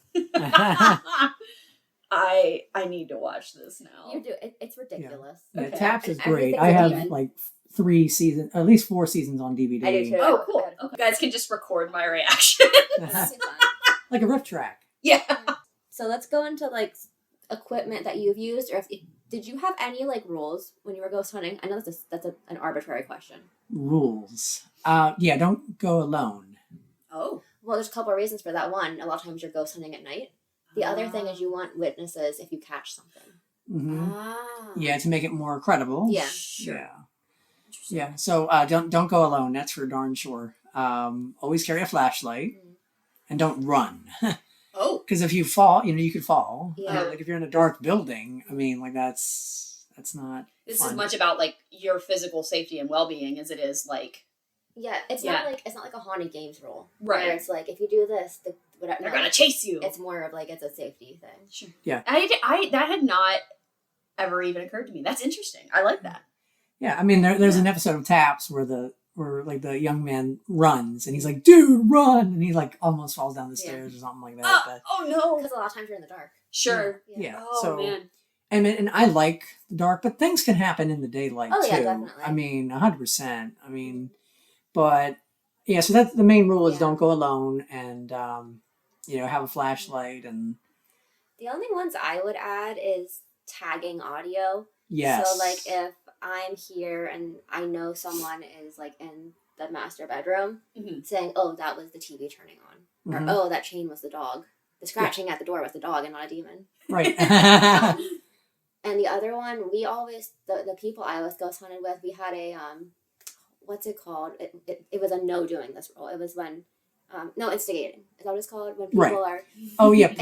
I need to watch this now. You do. It's ridiculous. Yeah, Okay. Taps is And great. everything's I have even. like 3 seasons, at least 4 seasons on DVD. I do too. Oh, cool. Okay. You guys can just record my reaction. It's too fun. Like a riff track. Yeah. So let's go into like equipment that you've used, or did you have any like rules when you were ghost hunting? I know that's an arbitrary question. Rules. Yeah, don't go alone. Oh. Well, there's a couple of reasons for that. One, a lot of times you're ghost hunting at night. The other thing is you want witnesses if you catch something. Hmm Ah. Yeah, to make it more credible. Yeah. Sure. Yeah. Yeah. So don't go alone. That's for darn sure. Always carry a flashlight, and don't run. Oh. Because if you fall, you could fall. Yeah. Like if you're in a dark building, I mean, like that's not. This fun. is much about like your physical safety and well-being as it is like. Yeah, it's not like a haunted games rule. Right. Where it's like if you do this, They're gonna chase you. It's more of like it's a safety thing. Sure. Yeah. I that had not ever even occurred to me. That's interesting. I like that. Yeah, I mean, there's an episode of Taps where like the young man runs and he's like, "Dude, run!" and he like almost falls down the stairs or something like that. But, Oh no! Because a lot of times you're in the dark. Sure. yeah. Oh So, man. and I like the dark, but things can happen in the daylight Oh, too. yeah, definitely. I mean, 100%. I mean, but yeah. So that's the main rule is don't go alone and have a flashlight and. The only ones I would add is tagging audio. Yes. So like if I'm here and I know someone is like in the master bedroom saying, "Oh, that was the TV turning on," or "Oh, that chain was the dog." The scratching at the door was the dog and not a demon. Right. And the other one, we always the people I always ghost hunted with. We had a what's it called? It was a no doing this rule. It was when no instigating. Is that what it's called? When people are. Oh yeah.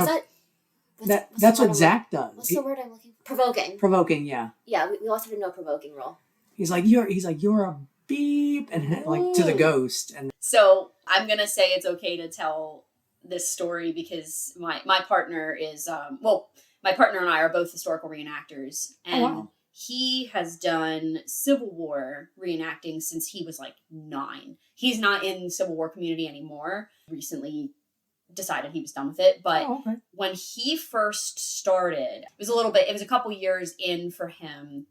That's what Zach does. What's the word I'm looking for? Provoking. Provoking, yeah. Yeah, we also had a no provoking rule. He's like you're a beep and like to the ghost and. So I'm gonna say it's okay to tell this story because my partner is my partner and I are both historical reenactors and he has done Civil War reenacting since he was like 9. He's not in the Civil War community anymore. Recently decided he was done with it, but when he first started, it was a couple years in for him.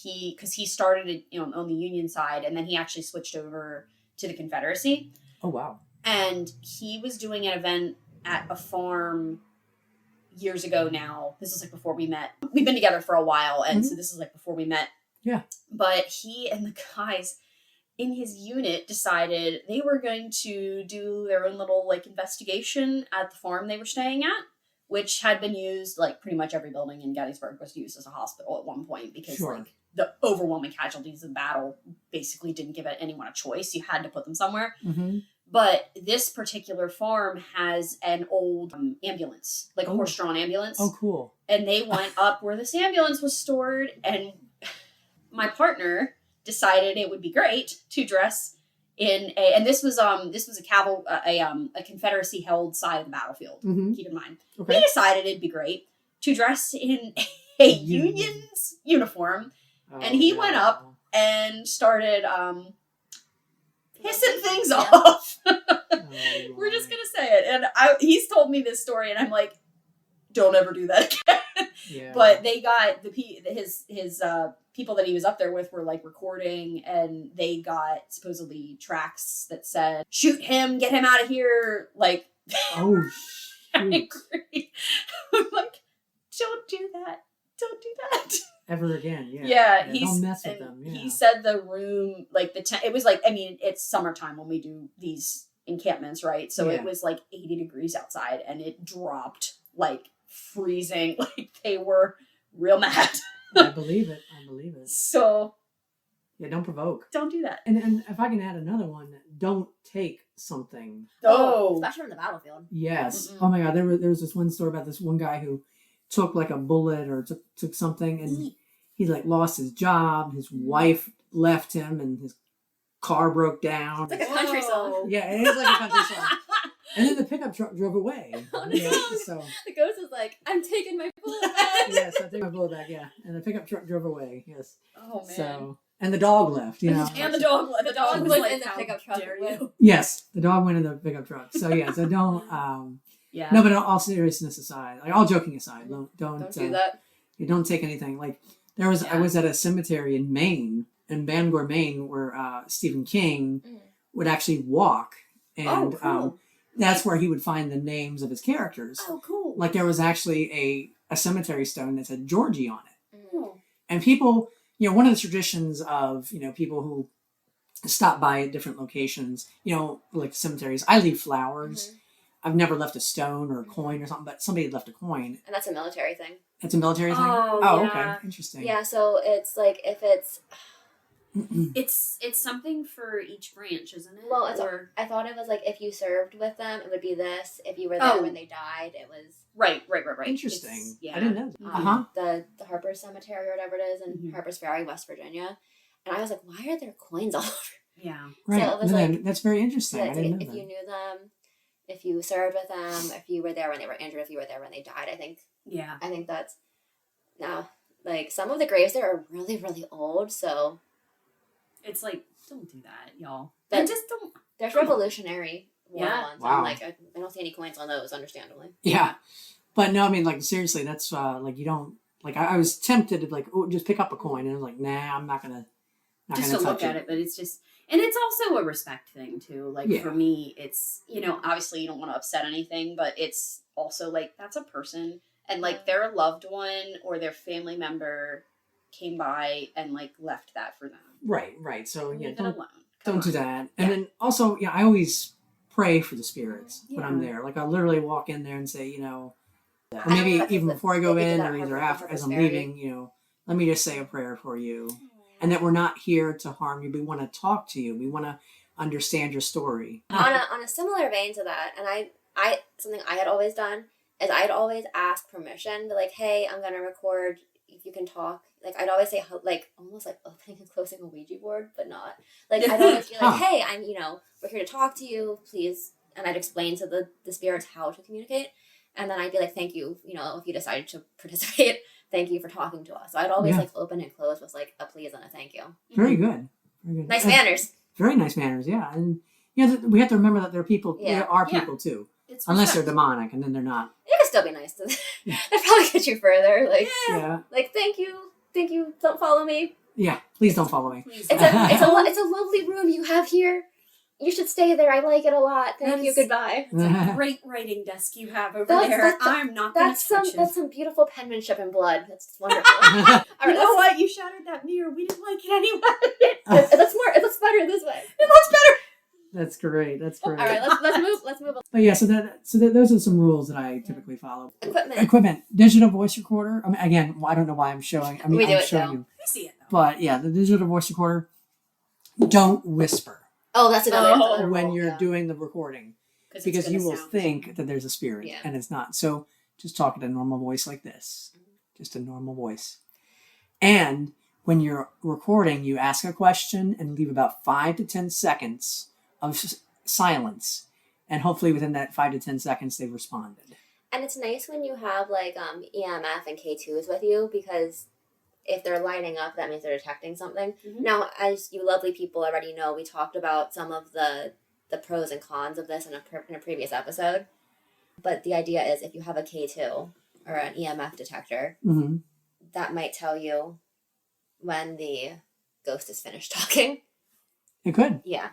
Because he started on the Union side and then he actually switched over to the Confederacy. Oh wow. And he was doing an event at a farm years ago now. This is like before we met. We've been together for a while and so this is like before we met. Yeah. But he and the guys in his unit decided they were going to do their own little like investigation at the farm they were staying at, which had been used, like pretty much every building in Gettysburg was used as a hospital at one point because like the overwhelming casualties of the battle basically didn't give anyone a choice. You had to put them somewhere. But this particular farm has an old ambulance, like a horse-drawn ambulance. Oh, cool. And they went up where this ambulance was stored and my partner decided it would be great to dress in this was a Confederacy held side of the battlefield. Keep in mind, we decided it'd be great to dress in a Union's uniform, and he went up and started pissing things off. We're just gonna say it, and he's told me this story, and I'm like, don't ever do that again. Yeah. But they got his people that he was up there with were like recording and they got supposedly tracks that said, "Shoot him, get him out of here." Like, oh, angry. I'm like, don't do that. Don't do that. Ever again. Yeah. Don't mess with them. Yeah. He said the room, like it was like, I mean, it's summertime when we do these encampments, right? So it was like 80 degrees outside and it dropped like freezing. Like they were real mad. I believe it. So yeah, don't provoke. Don't do that. And if I can add another one, don't take something. Especially on the battlefield. Yes. Oh my God, there was this one story about this one guy who took like a bullet or took something and he like lost his job. His wife left him and his car broke down. It's like a country song. Yeah, it is like a country song. And then the pickup truck drove away. Oh, no. So the ghost was like, "I'm taking my bullet back." Yes, I take my bullet back. Yeah, and the pickup truck drove away. Yes. Oh man. So and the dog left. You know. And the dog was like, in the pickup truck. Yes, the dog went in the pickup truck. So yeah, so don't. Yeah. No, but all seriousness aside, like all joking aside, don't do that. You don't take anything. Like I was at a cemetery in Maine, in Bangor, Maine, where Stephen King would actually walk, and cool. That's where he would find the names of his characters. Oh, cool! Like there was actually a cemetery stone that said Georgie on it, Mm. and people, one of the traditions of people who stop by at different locations, like cemeteries. I leave flowers. I've never left a stone or a coin or something, but somebody had left a coin. And that's a military thing. It's a military thing? Oh, Oh, yeah. okay. Interesting. Yeah, so it's like if it's... It's something for each branch, isn't it? Well, I thought it was like if you served with them, it would be this. If you were there when they died, it was right. Interesting. Yeah. I didn't know that. the Harper's Cemetery or whatever it is in Harper's Ferry, West Virginia. And I was like, why are there coins all over? Yeah. Right. So it was like, that's very interesting. I didn't know if that. you knew them, if you served with them, if you were there when they were injured, if you were there when they died, I think that's now like some of the graves there are really, really old. So it's like, don't do that, y'all. But and just don't. There's Revolutionary War ones. Wow. I'm like, I don't see any coins on those, understandably. Yeah. But no, I mean, like, seriously, that's like, you don't, like, I was tempted to, like, just pick up a coin. And I was like, nah, I'm not going to. Just to look at it, but it's just, and it's also a respect thing too. Like for me, it's, obviously you don't want to upset anything, but it's also like, that's a person and like their loved one or their family member came by and like left that for them. Right. So yeah, don't do that. And then also, I always pray for the spirits when I'm there. Like I'll literally walk in there and say, or maybe even before I go in or either after, as I'm leaving, let me just say a prayer for you. And that we're not here to harm you. We want to talk to you. We want to understand your story. On a similar vein to that, and I something I had always done is I'd always ask permission to like, hey, I'm gonna record. If you can talk, like I'd always say like almost like opening and closing a Ouija board, but not like I'd always be like, hey, I'm we're here to talk to you, please, and I'd explain to the spirits how to communicate, and then I'd be like, thank you, if you decided to participate. Thank you for talking to us. So I'd always like open and close with like a please and a thank you. Very good. Nice manners. Very nice manners, yeah. And we have to remember that there are people, there are people too. Unless they're demonic, and then they're not. You can still be nice to them. That probably gets you further. Like, like thank you, don't follow me. Yeah, please don't follow me. It's a lovely room you have here. You should stay there. I like it a lot. Thank you. Goodbye. It's a great writing desk you have over there. I'm not going to touch it. That's some beautiful penmanship in blood. That's wonderful. All right, you know what? You shattered that mirror. We didn't like it anyway. It looks better this way. It looks better. That's great. All right, let's move on. But yeah, so those are some rules that I typically follow. Equipment. Digital voice recorder. I mean, again, I don't know why I'm showing. We do I'm it showing too. you. We see it though. But yeah, the digital voice recorder. Don't whisper. Oh, that's another when rule, you're doing the recording, because you will think that there's a spirit and it's not. So just talk in a normal voice like this, just a normal voice. And when you're recording, you ask a question and leave about 5 to 10 seconds of silence, and hopefully within that 5 to 10 seconds they've responded. And it's nice when you have like EMF and K2s with you, because if they're lighting up, that means they're detecting something. Mm-hmm. Now, as you lovely people already know, we talked about some of the pros and cons of this in a previous episode. But the idea is if you have a K2 or an EMF detector, that might tell you when the ghost is finished talking. It could. Yeah,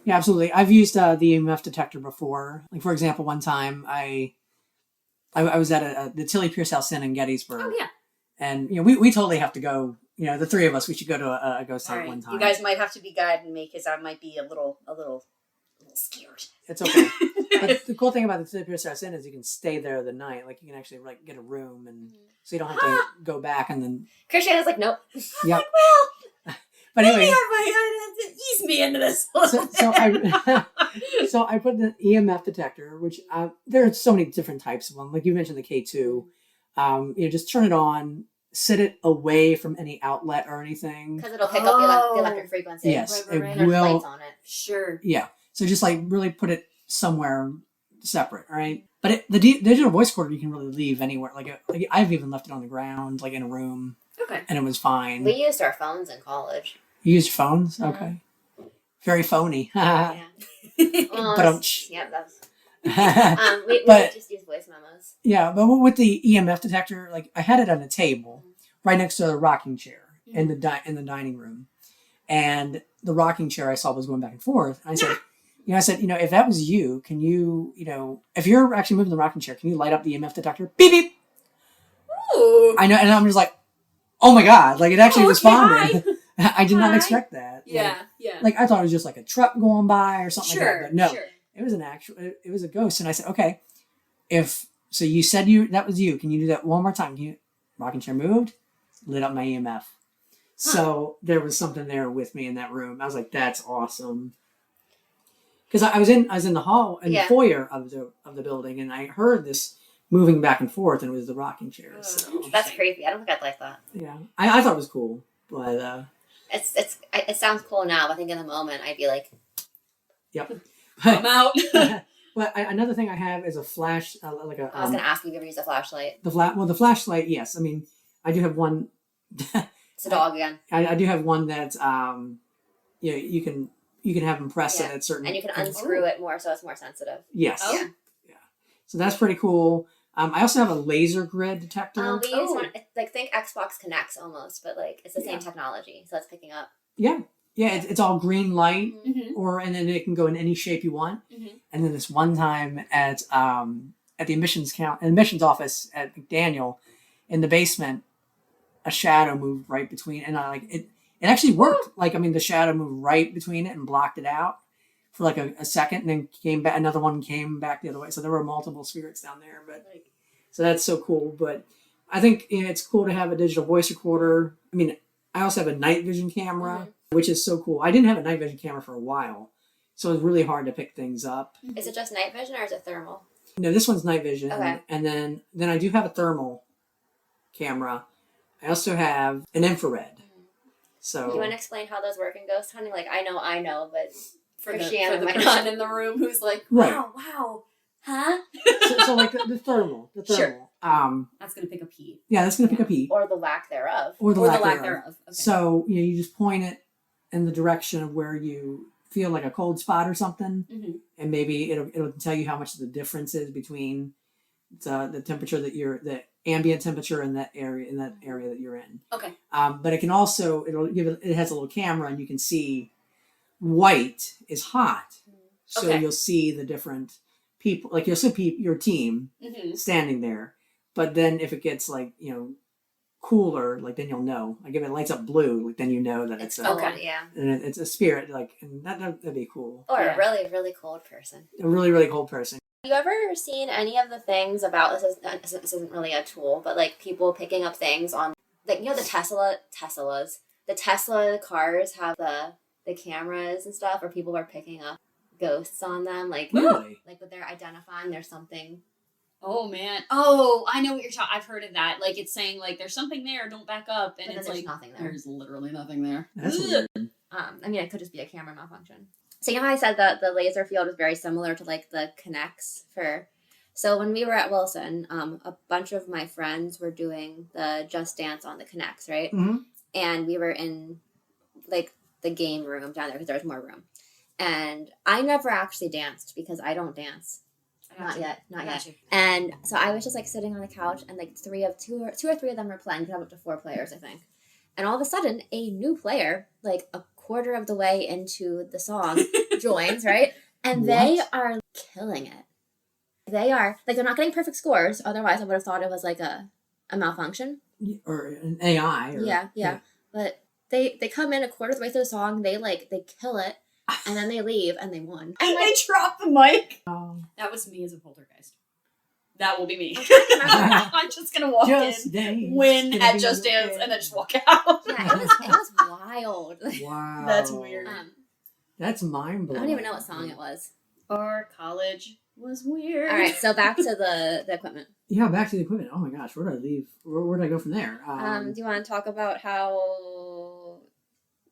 absolutely. I've used the EMF detector before. Like, for example, one time I was at the Tilly Pierce House Inn in Gettysburg. Oh, yeah. And, we totally have to go, the three of us, we should go to a ghost hunt one time. You guys might have to be guiding me because I might be a little scared. It's okay. But the cool thing about the Tilly Pierce House Inn is you can stay there the night. Like, you can actually get a room, and so you don't have to go back and then... Christiana's like, nope. Yep. Like, well... But anyway, maybe I might have to ease me into this. So I put the EMF detector, which there are so many different types of them. Like you mentioned, the K2. Just turn it on, set it away from any outlet or anything, because it'll pick up the electric frequency. Yes, right. It will. Lights on it. Sure. Yeah. So just really put it somewhere separate, right? But the digital voice recorder you can really leave anywhere. Like I've even left it on the ground, like in a room. Okay. And it was fine. We used our phones in college. You used phones? Okay. Very phony. Yeah. But yeah, that's. We just use voice memos. Yeah, but with the EMF detector, I had it on a table right next to the rocking chair in the dining room, and the rocking chair I saw was going back and forth. And I said, if that was you, can you, if you're actually moving the rocking chair, can you light up the EMF detector? Beep beep. Ooh. I know, and I'm just like, oh my god! It actually responded. I did not expect that. Yeah. I thought it was just a truck going by or something like that. But no. Sure. It was it was a ghost. And I said, okay, so you said that was you. Can you do that one more time? Rocking chair moved, lit up my EMF. So there was something there with me in that room. I was like, that's awesome. Because I was in the hall, in the foyer of the building, and I heard this moving back and forth, and it was the rocking chairs. So. That's creepy. I don't think I'd like that. Yeah, I thought it was cool, but it sounds cool now, but I think in the moment I'd be like, yep. I'm out. But another thing I have is a flash, I was going to ask you if you ever use a flashlight. The flashlight, yes. I mean, I do have one. It's a dog again. I do have one that's you can have them press it at certain, and you can unscrew it more, so it's more sensitive. Yes. Oh. Yeah. So that's pretty cool. I also have a laser grid detector. We use one, like think Xbox Connects almost, but like it's the same technology, so it's picking up. Yeah. Yeah, it's all green light, Mm-hmm. and then it can go in any shape you want. Mm-hmm. And then this one time at the admissions office at McDaniel, in the basement, a shadow moved right between, and it actually worked. Like, I mean, the shadow moved right between it and blocked it out for like a second, and then came back. Another one came back the other way. So there were multiple spirits down there, but so that's so cool. But I think it's cool to have a digital voice recorder. I mean, I also have a night vision camera, which is so cool. I didn't have a night vision camera for a while, so it's really hard to pick things up. Is it just night vision or is it thermal? No, this one's night vision, Okay. And then I do have a thermal camera. I also have an infrared. So You want to explain how those work in ghost hunting? Like I know, but For Christiana the might person not. in the room who's like, Right. wow, huh? so like the thermal. Sure. Um, that's going to pick up heat. yeah, that's gonna pick up heat Or the lack thereof. or the Or lack the lack thereof. thereof. Okay. So you just point it in the direction of where you feel like a cold spot or something, Mm-hmm. and maybe it'll tell you how much the difference is between the temperature the ambient temperature in that area that you're in. Okay. But it can also it has a little camera, and you can see white is hot, so Okay. you'll see the different people. Like you'll see your team Mm-hmm. standing there, but then if it gets like cooler, like then you'll know. Like if it lights up blue, like then you know that it's a, okay. Yeah. and it's a spirit. Like and that'd be cool. Or Yeah. a really, really cold person. A really really cold person. Have you ever seen any of the things about this isn't really a tool, but like people picking up things on like the the Tesla cars have the cameras and stuff, or people are picking up ghosts on them, like Really? like what they're identifying. There's something. Oh man. Oh, I know what you're talking. I've heard of that. Like it's saying like there's something there, don't back up, and But then it's there's like nothing there. there's literally nothing there. That's Ugh. weird. I mean, it could just be a camera malfunction. So you know how I said that the laser field is very similar to like the Connects for. So when we were at Wilson, a bunch of my friends were doing the Just Dance on the Connects, right? Mhm. And we were in like the game room down there because there was more room. And I never actually danced because I don't dance. Not yet. And so I was just like sitting on the couch, and like two or three of them were playing. We have up to 4 players, I think. And all of a sudden, a new player, like a quarter of the way into the song, joins, right? And they What? are killing it. They are like they're not getting perfect scores. Otherwise, I would have thought it was like a malfunction. Or an AI. Or, Yeah. But they come in a quarter of the way through the song. They kill it, and then they leave, and they won. And they dropped the mic. Oh, That was me as a poltergeist. That will be me. I'm trying to remember. I'm just gonna walk Just in, Dance. win Gonna at be Just your Dance, day. and then just walk out. Yeah, it was wild. Wow. That's weird. That's mind I blowing. don't even know what song it was. Our college was weird. All right, so back to the equipment. Yeah, back to the equipment. Oh my gosh, where did I leave? Where did I go from there? Do you want to talk about how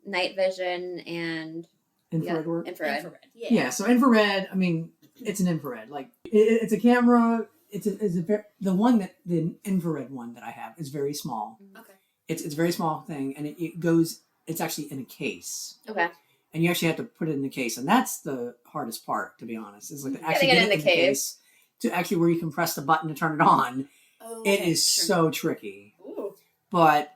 night vision and infrared work. infrared? Yeah, so infrared. I mean, it's an infrared. Like it's a camera. The infrared one that I have is very small. Okay. It's a very small thing, and it goes. It's actually in a case, Okay. and you actually have to put it in the case, and that's the hardest part, to be honest. Is like actually Getting it get in the case. to actually where you can press the button to turn it on. Oh, It okay, is sure. so tricky. Ooh. But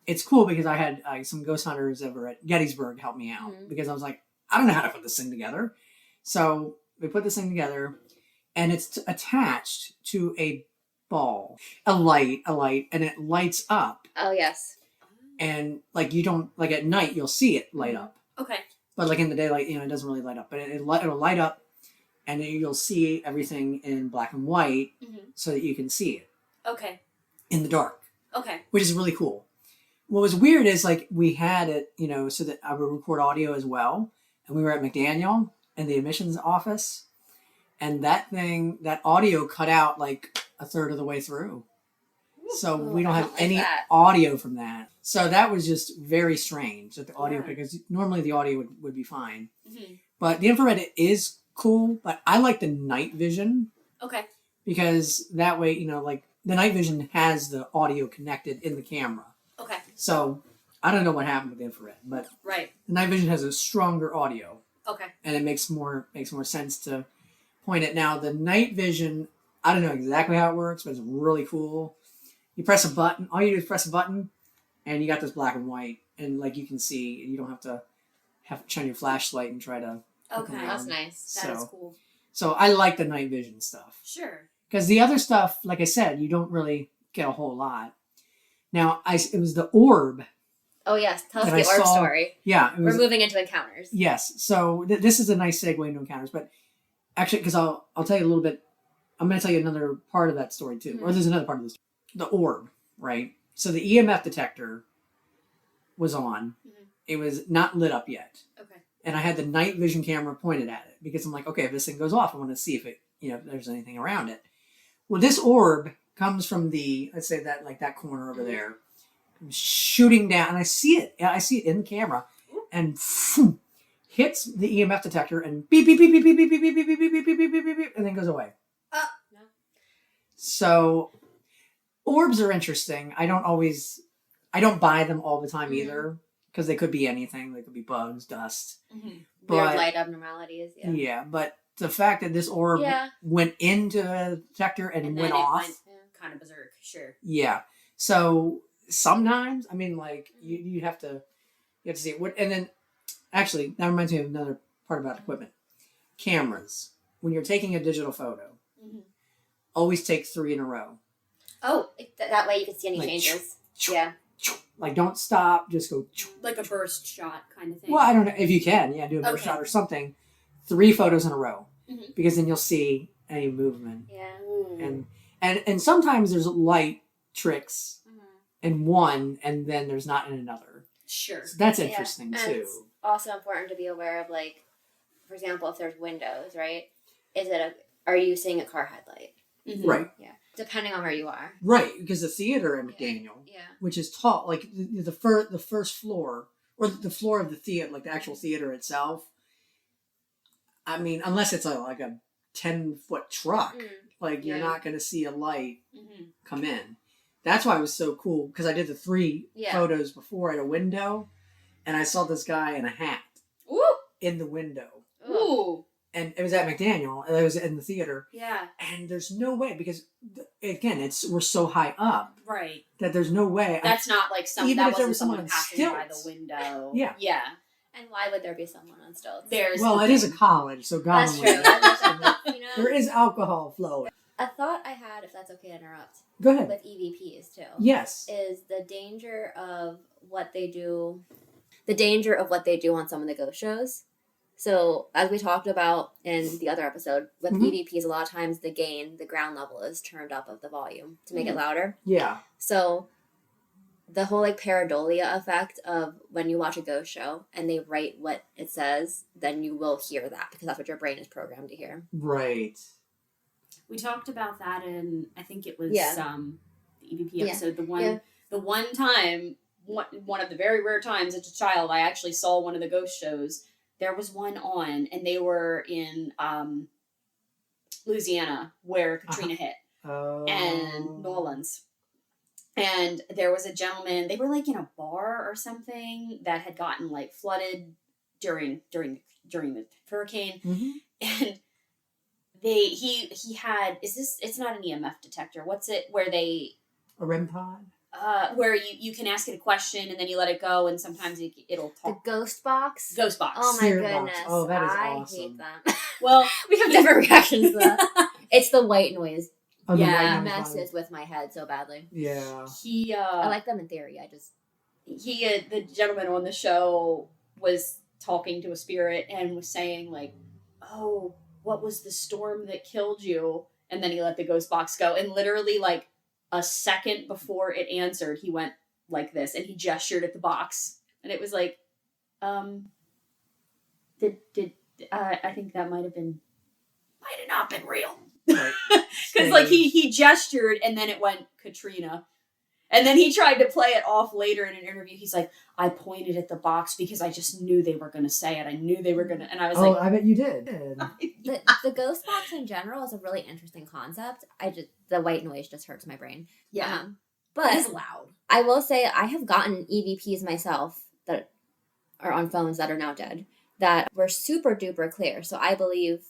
it's cool because I had some ghost hunters over at Gettysburg help me out Mhm. because I was like, I don't know how to put this thing together. So we put this thing together, and it's attached to a ball, a light, and it lights up. Oh yes. And like you don't like at night you'll see it light up, Okay. but like in the daylight, it doesn't really light up. But it'll light up, and you'll see everything in black and white Mhm. so that you can see it Okay. in the dark, Okay. which is really cool. what was weird is like we had it, so that I would record audio as well. And we were at McDaniel in the admissions office. And that audio cut out like a third of the way through. So we don't have any audio from that. So that was just very strange that the audio, because normally the audio would be fine. Mm-hmm. But the infrared is cool, but I like the night vision. Okay. Because that way, like the night vision has the audio connected in the camera. Okay. So I don't know what happened with the infrared, but the night vision has a stronger audio. Okay. And it makes more sense to point it. Now the night vision, I don't know exactly how it works, but it's really cool. You press a button. All you do is press a button, and you got this black and white, and like you can see. You don't have to shine your flashlight and try to. Okay, that's nice. That is cool. So I like the night vision stuff. Sure. Because the other stuff, like I said, you don't really get a whole lot. Now, it was the orb. Oh, yes. Tell us the orb story. Yeah. We're moving into encounters. Yes. So this is a nice segue into encounters. But actually, because I'll tell you a little bit. I'm going to tell you another part of that story, too. Mm-hmm. Or there's another part of this. The orb, right? So the EMF detector was on. Mm-hmm. It was not lit up yet. Okay. And I had the night vision camera pointed at it. Because I'm like, okay, if this thing goes off, I want to see if it, if there's anything around it. Well, this orb comes from let's say that corner over there, shooting down, and I see it in the camera, and hits the EMF detector, and beep beep beep beep beep beep beep beep beep beep beep beep beep beep beep, and then goes away. No. So, orbs are interesting. I don't buy them all the time either, because they could be anything. They could be bugs, dust, weird light abnormalities. Yeah, but the fact that this orb went into the detector and went off. Kind of berserk, sure. Yeah. So sometimes, I mean, like, you have to see it. And then, actually, that reminds me of another part about equipment. Cameras. When you're taking a digital photo, always take 3 in a row. Oh, that way you can see any changes. Yeah. Like, don't stop, just go. Like a burst shot kind of thing. Well, I don't know if you can. Yeah, do a burst shot or something. 3 photos in a row. Mm-hmm. Because then you'll see any movement. Yeah. And sometimes there's light tricks in one, and then there's not in another. Sure. So that's interesting, too. And it's also important to be aware of, like, for example, if there's windows, right? Are you seeing a car headlight? Mm-hmm. Right. Yeah. Depending on where you are. Right, because the theater in McDaniel, which is tall, like the first floor, or the floor of the theater, like the actual theater itself, I mean, unless it's like a 10-foot truck, you're not going to see a light come in. That's why it was so cool, because I did the 3 photos before at a window, and I saw this guy in a hat in the window. Ooh. And it was at McDaniel, and it was in the theater. Yeah. And there's no way, because, again, we're so high up. Right. That there's no way. That's not like even if there was someone passing by the window. Yeah. Yeah. And why would there be someone on stilts? It is a college, so God that's true. There is alcohol flowing. A thought I had, if that's okay to interrupt. Go ahead. With EVPs, too. Yes. Is the danger of what they do on some of the ghost shows. So, as we talked about in the other episode, with EVPs, a lot of times the ground level is turned up of the volume to make it louder. Yeah. So, the whole, like, pareidolia effect of when you watch a ghost show and they write what it says, then you will hear that, because that's what your brain is programmed to hear. Right. We talked about that in, I think it was the EVP episode. The one time, one of the very rare times as a child, I actually saw one of the ghost shows. There was one on, and they were in Louisiana, where Katrina hit, and New Orleans. And there was a gentleman. They were like in a bar or something that had gotten like flooded during the hurricane, and he had it's not an EMF detector. What's it? Where they a REM pod. Where you can ask it a question and then you let it go, and sometimes it'll talk. The ghost box? Ghost box. Oh my Spirit goodness. Box. Oh, that is awesome. I hate them. Well, we have different reactions to that. It's the white noise. Oh, It messes with my head so badly. Yeah. I like them in theory. The gentleman on the show was talking to a spirit and was saying like, "Oh, what was the storm that killed you?" And then he let the ghost box go, and literally like a second before it answered, he went, like this, and he gestured at the box, and it was like, I think that might have not been real. Right. Because like he gestured and then it went Katrina. And then he tried to play it off later in an interview. He's like, I pointed at the box because I just knew they were going to say it. I knew they were going to, and I was like, I bet you did. The ghost box in general is a really interesting concept. The white noise just hurts my brain. yeah, But it's loud. I will say I have gotten EVPs myself that are on phones that are now dead that were super duper clear. So I believe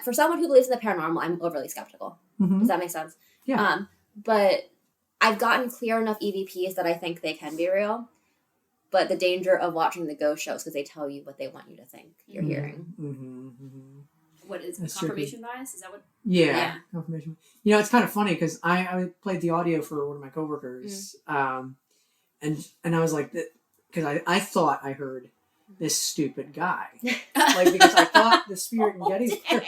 for someone who believes in the paranormal, I'm overly skeptical. Mm-hmm. Does that make sense? Yeah. But I've gotten clear enough EVPs that I think they can be real. But the danger of watching the ghost shows because they tell you what they want you to think you're hearing. Mm-hmm. Mm-hmm. What is That's confirmation bias? Is that what? Yeah, confirmation. It's kind of funny because I played the audio for one of my coworkers, and I was like, because I thought I heard this stupid guy, like because I thought the spirit in Gettysburg.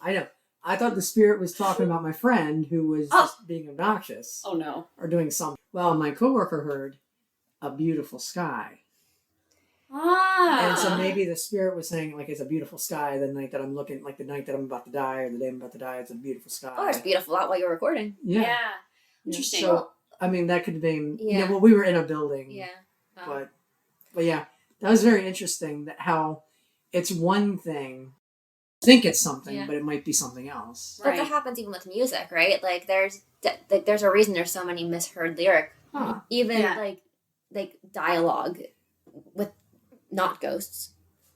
I know. I thought the spirit was talking about my friend who was just being obnoxious. Oh no! Or doing something. Well, my coworker heard a beautiful sky. And so maybe the spirit was saying, like, it's a beautiful sky the night that I'm looking, like the night that I'm about to die or the day I'm about to die, it's a beautiful sky. Or it's beautiful out while you're recording. Yeah. Interesting. So, I mean, that could have been, Yeah. Well, we were in a building. Yeah. But yeah, that was very interesting that how it's one thing, think it's something, but it might be something else. But that happens even with music, right? Like, there's a reason there's so many misheard lyric. Huh. Even, like dialogue with not ghosts.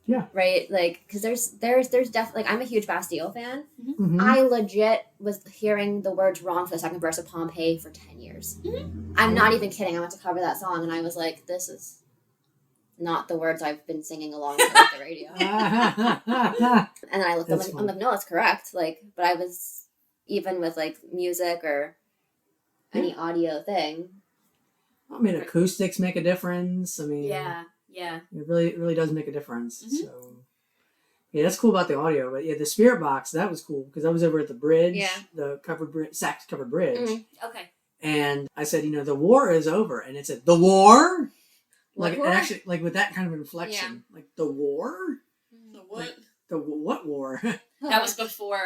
Yeah. Right? Like, because there's definitely, like, I'm a huge Bastille fan. Mm-hmm. I legit was hearing the words wrong for the second verse of Pompeii for 10 years. Mm-hmm. I'm not even kidding. I went to cover that song and I was like, this is not the words I've been singing along to at the radio. And then I looked up and I'm like, no, that's correct. Like, but I was, even with like music or any audio thing. I mean, acoustics make a difference. I mean, yeah. It really does make a difference. Mm-hmm. So, yeah, that's cool about the audio. But yeah, the spirit box, that was cool because I was over at the bridge, the sax covered bridge. Mm-hmm. Okay. And I said, the war is over. And it said, the war? What like, war? And actually, like with that kind of inflection, like the war? The what? Like, the what war? That was before,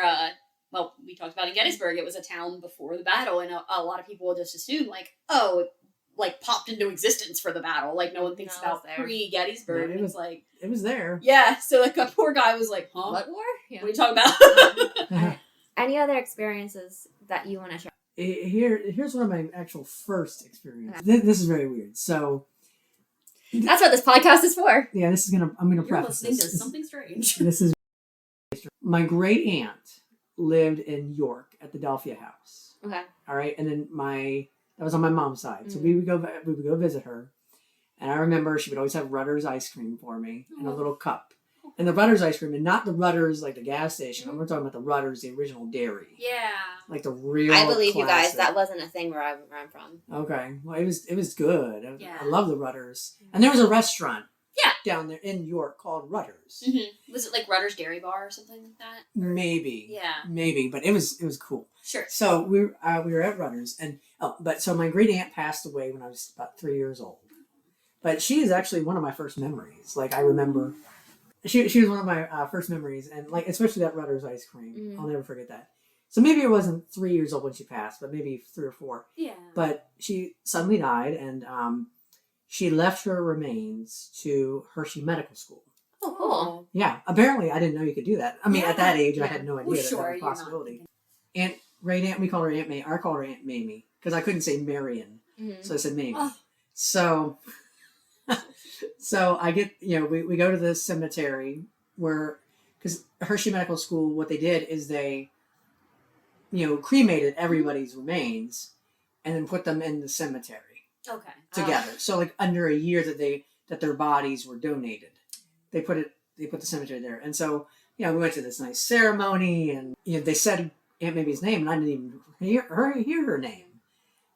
we talked about in Gettysburg, it was a town before the battle, and a lot of people will just assume, like, oh, it, like, popped into existence for the battle. Like, no one thinks about pre-Gettysburg. No, it was there. Yeah, so, like, a poor guy was like, huh? What war? Yeah. What are you talking about? Any other experiences that you want to share? Here's one of my actual first experiences. This is very weird. So... That's what this podcast is for. Yeah, I'm gonna You're preface listening this. to something strange. This is my great aunt lived in York at the Delphia House. Okay. All right, and then that was on my mom's side, so we would go visit her, and I remember she would always have Rutter's ice cream for me in a little cup, and the Rutter's ice cream, and not the Rutters like the gas station. We're talking about the Rutters, the original dairy. Yeah. Like the real. I believe classic. you guys. That wasn't a thing where I'm from. Okay, well it was good. Yeah. I love the Rutters, and there was a restaurant. Yeah. Down there in York called Rutter's. Mm-hmm. Was it like Rutter's Dairy Bar or something like that? Maybe. Yeah. Maybe, but it was cool. Sure. So we were at Rutter's, and so my great aunt passed away when I was about 3 years old. But she is actually one of my first memories. Like I remember, she was one of my first memories, and like especially that Rutter's ice cream. I'll never forget that. So maybe it wasn't 3 years old when she passed, but maybe 3 or 4. Yeah. But she suddenly died, and she left her remains to Hershey Medical School. Oh, cool. Yeah, apparently I didn't know you could do that. I mean, at that age, I had no idea Well, that sure, was a possibility. Great aunt, we call her Aunt May. I call her Aunt Mamie because I couldn't say Marion, so I said Mamie. Oh. So I get we go to the cemetery where because Hershey Medical School, what they did is they cremated everybody's remains and then put them in the cemetery. Okay. Together. So like under a year that their bodies were donated, they put the cemetery there. And so, we went to this nice ceremony and they said Aunt Mamie's name and I didn't even hear her name.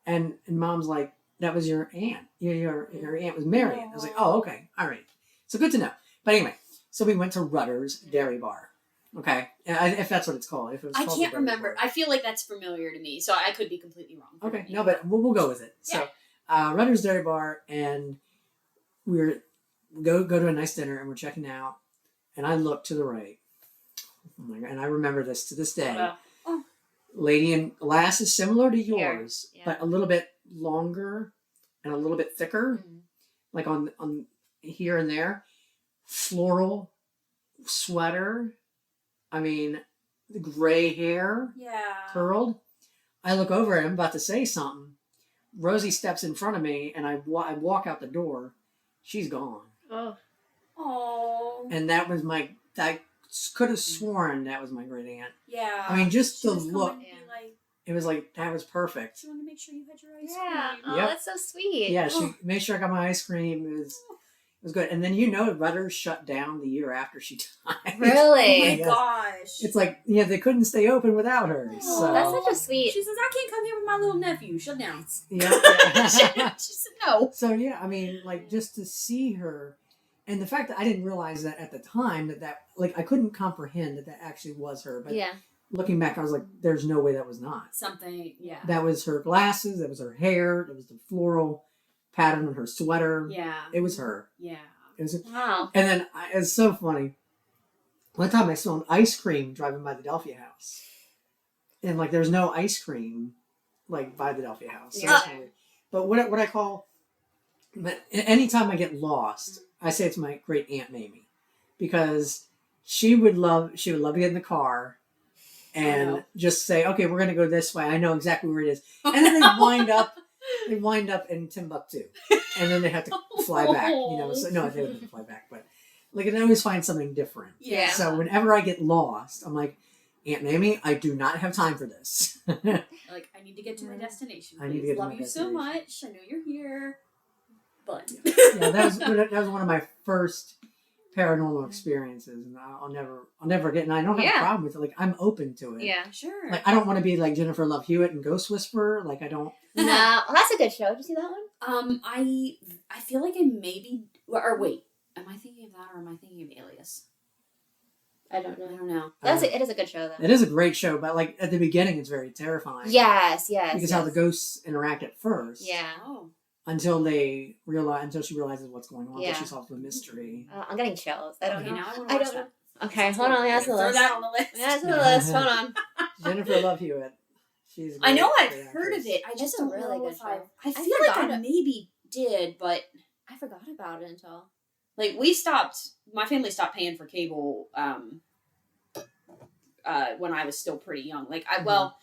And Mom's like, that was your aunt. Your aunt was Marion. I was like, oh, okay. All right. So good to know. But anyway, so we went to Rutter's Dairy Bar. Okay, if that's what it's called. If it was I called can't the Derby remember. Bar. I feel like that's familiar to me, so I could be completely wrong. Okay, no, but we'll go with it. Yeah. So, Rutter's Dairy Bar, and we're go to a nice dinner, and we're checking out, and I look to the right. Oh my God, and I remember this to this day. Wow. Lady in glass is similar to Here, yours, yeah. but a little bit longer and a little bit thicker, Mhm. like on here and there. Floral sweater. I mean, the gray hair Yeah. curled. I look over and I'm about to say something. Rosie steps in front of me, and I walk out the door. She's gone, Oh. and that was I could have sworn that was my great aunt. Yeah. I mean, just She the was coming look. to be like, It was like, that was perfect. she wanted to make sure you had your ice Yeah. cream. Oh, Yep. that's so sweet. Yeah, she made sure I got my ice cream. It was good. And then Rutgers shut down the year after she died. Really? Oh my Yes. gosh. It's like, they couldn't stay open without her. Oh, So That's such a sweet. She says, I can't come here with my little nephew. Shut down. yeah. She said no. So yeah, I mean, like, just to see her, and the fact that I didn't realize that at the time that like, I couldn't comprehend that actually was her. But Yeah. looking back, I was like, there's no way that was not. Something, yeah. That was her glasses. That was her hair. That was the floral pattern on her sweater. Yeah. It was her. Yeah. It was. Wow. And then it's so funny. One time I saw an ice cream driving by the Delphia house, and like there's no ice cream like by the Delphia house. So Yeah. it's really- but what I call, but anytime I get lost, I say it's my great aunt Mamie, because she would love to get in the car and just say, okay, we're gonna go this way. I know exactly where it is, and then they wind up in Timbuktu, and then they have to fly back. So no, they wouldn't fly back, but like, I always find something different. Yeah. So whenever I get lost, I'm like, Aunt Mamie, I do not have time for this. Like, I need to get to my destination. I need to Please. get to Love my you so destination. much. I know you're here. But Yeah, that was one of my first paranormal experiences, and I'll never get. And I don't have a Yeah. problem with it. Like, I'm open to it. Yeah. sure. Like, I don't want to be like Jennifer Love Hewitt and Ghost Whisperer. Like, I don't. No, well, that's a good show. Did you see that one? I feel like I maybe, or wait, am I thinking of that or am I thinking of Alias? I don't I know. don't know. It is a good show though. It is a great show, but like at the beginning, it's very terrifying. Yes. Because how the ghosts interact at first. Yeah. Oh. Until she realizes what's going on. Yeah. Until she solves the mystery. I'm getting chills. I don't Okay, know. now I want to I watch don't know. that. Okay, hold on. That's the Throw list. that on the list. That's the list. Hold on. Jennifer Love Hewitt. She's. I know great I've heard of actress. it. I just It's a don't really know good if show. I feel like forgot I it. maybe did, but I forgot about it until. like my family stopped paying for cable when I was still pretty young. Like I know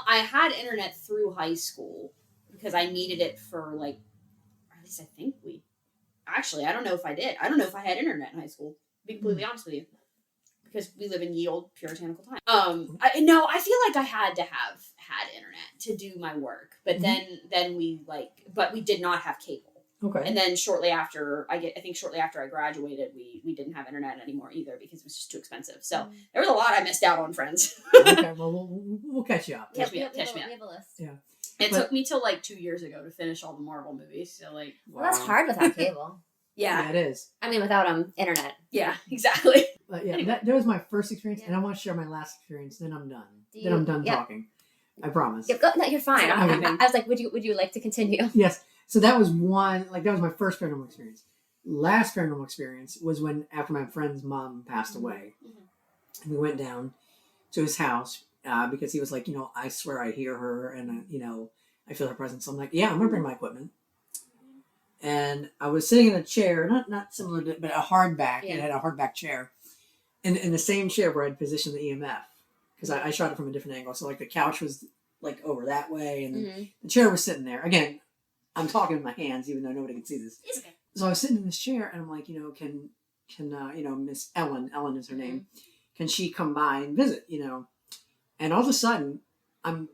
I had internet through high school because I needed it for like, or at least I think I don't know if I did. I don't know if I had internet in high school, to be completely honest with you. Because we live in ye old puritanical time. I feel like I had to have had internet to do my work. But then we did not have cable. Okay. And then shortly after I graduated, we didn't have internet anymore either because it was just too expensive. So there was a lot I missed out on, friends. Okay. Well, we'll catch you up. Catch me we up. have a list. Yeah. It But- took me till like 2 years ago to finish all the Marvel movies. So like, Well, that's hard without cable. Yeah, it is. I mean, without internet. yeah, exactly. But yeah, Anyway. that was my first experience, Yeah. and I want to share my last experience. Then I'm done. Do Then I'm you- done yeah. talking. I promise. Yeah, no, you're fine. I Okay. was like, would you like to continue? Yes. So that was that was my first paranormal experience. Last paranormal experience was when after my friend's mom passed away, and we went down to his house because he was like, I swear I hear her, and I feel her presence. So I'm like, yeah, I'm gonna bring my equipment. And I was sitting in a chair, not similar to, but a hardback. Yeah. It had a hardback chair, in the same chair where I'd positioned the EMF, because I shot it from a different angle. So like the couch was like over that way, and the chair was sitting there. Again, I'm talking with my hands, even though nobody can see this. It's okay. So I was sitting in this chair, and I'm like, can Miss Ellen is her name, can she come by and visit? And all of a sudden,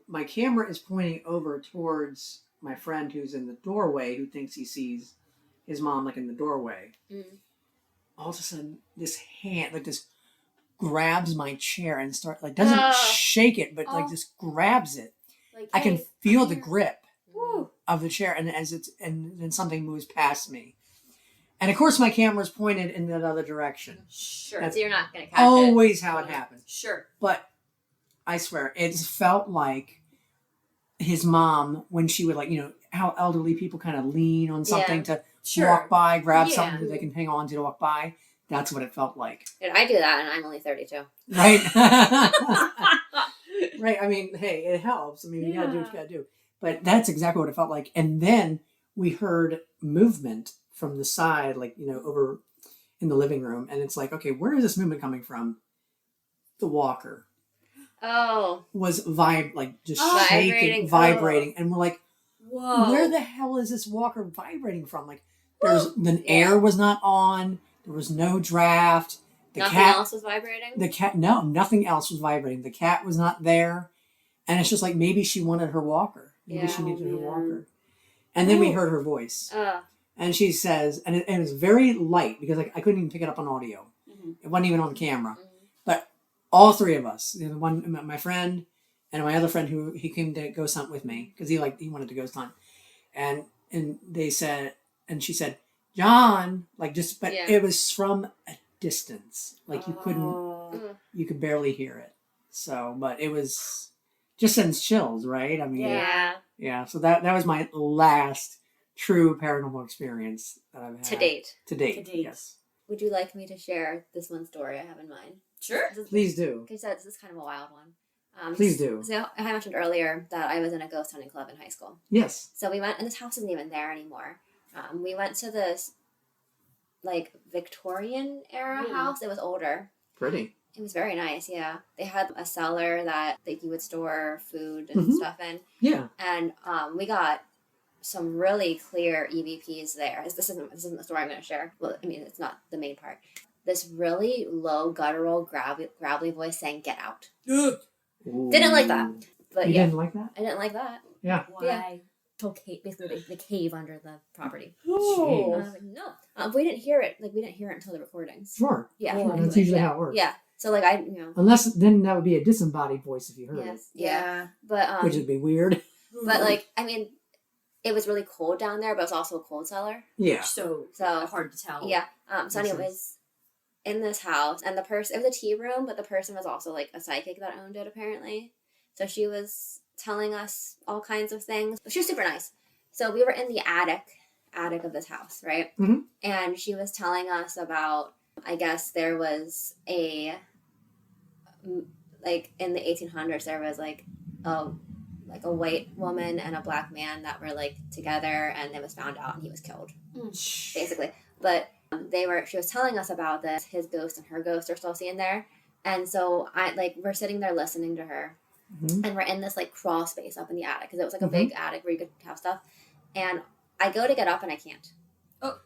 my camera is pointing over towards my friend who's in the doorway, who thinks he sees his mom like in the doorway. All of a sudden, this hand grabs my chair and doesn't shake it, but just grabs it. Like, I can hey, feel I'm the here. grip Woo. of the chair, and then something moves past me, And of course, my camera's pointed in that other direction. Sure. That's So you're not going to catch it. always how it happens. Sure. But I swear, it felt like his mom, when she would, like, you know, how elderly people kind of lean on something to Sure. walk by, grab Yeah. something that they can hang on to walk by. That's what it felt like. Dude, I do that, and I'm only 32. Right? Right. I mean, hey, it helps. I mean, you got to do what you got to do. But that's exactly what it felt like. And then we heard movement from the side, like, you know, over in the living room. And it's like, okay, where is this movement coming from? The walker Oh. was just Oh. shaking, Vibrating. vibrating. And we're like, Whoa. where the hell is this walker vibrating from? Like, the air was not on. There was no draft. Nothing else was vibrating? Nothing else was vibrating. The cat was not there. And it's just like, maybe she wanted her walker. Maybe she needed her walker. And then we heard her voice. And she says, and it was very light because I couldn't even pick it up on audio. Mm-hmm. It wasn't even on camera. But all three of us, you know, my friend and my other friend who he came to ghost hunt with me because he wanted to ghost hunt. And they said, and she said, John, like just, but it was from a distance. Like you could barely hear it. So, but it was just sends chills, right? I mean, yeah. So that was my last true paranormal experience that I've had. To date. To date, yes. Would you like me to share this one story I have in mind? Sure. Please do. Okay, so this is kind of a wild one. Please do. So I mentioned earlier that I was in a ghost hunting club in high school. Yes. So we went, and this house isn't even there anymore. We went to this, like, Victorian era house. It was older. Pretty. It was very nice, yeah. They had a cellar that you would store food and stuff in. Yeah. And we got some really clear EVPs there. This isn't the story I'm going to share. Well, I mean, it's not the main part. This really low, guttural, gravelly voice saying, "Get out." Ooh. Didn't like that. But You yeah. didn't like that? I didn't like that. Yeah. Why? Basically the cave under the property. Oh. No. We didn't hear it. Like, we didn't hear it until the recordings. Sure. Yeah. Oh, That's usually how it works. Yeah. So, like, Unless then that would be a disembodied voice if you heard it. Yeah. But, Which would be weird. but, like, I mean, it was really cold down there, but it's also a cold cellar. Yeah. So hard to tell. Yeah. So Makes anyways, in this house, and it was a tea room, but the person was also, like, a psychic that owned it, apparently. So she was telling us all kinds of things. She was super nice. So we were in the attic of this house, right? Mm-hmm. And she was telling us about, I guess there was like, in the 1800s, there was, like a white woman and a black man that were, like, together, and it was found out and he was killed, basically. But she was telling us about this. His ghost and her ghost are still seen there. And so we're sitting there listening to her, and we're in this, like, crawl space up in the attic, because it was, like, a big attic where you could have stuff. And I go to get up and I can't. Oh.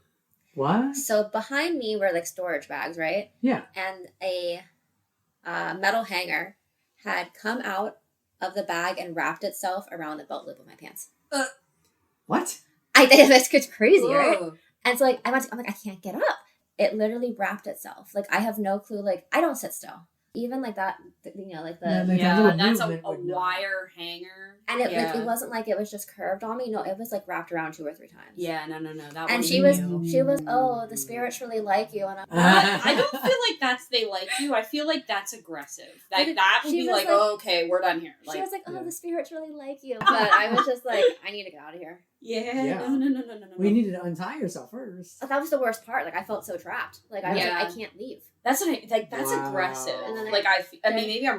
What? So behind me were, like, storage bags, right? Yeah. And a metal hanger had come out of the bag and wrapped itself around the belt loop of my pants. What? It's crazy, right? Whoa. And so, like, I'm like, I can't get up. It literally wrapped itself. Like, I have no clue. Like, I don't sit still. Even like that, like the... that little that's a movement would know. wire hanger. And it wasn't like it was just curved on me. No, it was, like, wrapped around 2 or 3 times. Yeah, no. That And one she you. was, oh, the spirits really like you. And I don't feel like that's they like you. I feel like that's aggressive. Like, that would She be was like, like- oh, okay, we're done here. she was like, oh, Yeah. the spirits really like you. But I was just like, I need to get out of here. Yeah. No. Well, you needed to untie yourself first. That was the worst part. Like, I felt so trapped. Like, I was like, I can't leave. That's that's Wow. aggressive. And then Like, I mean, maybe I'm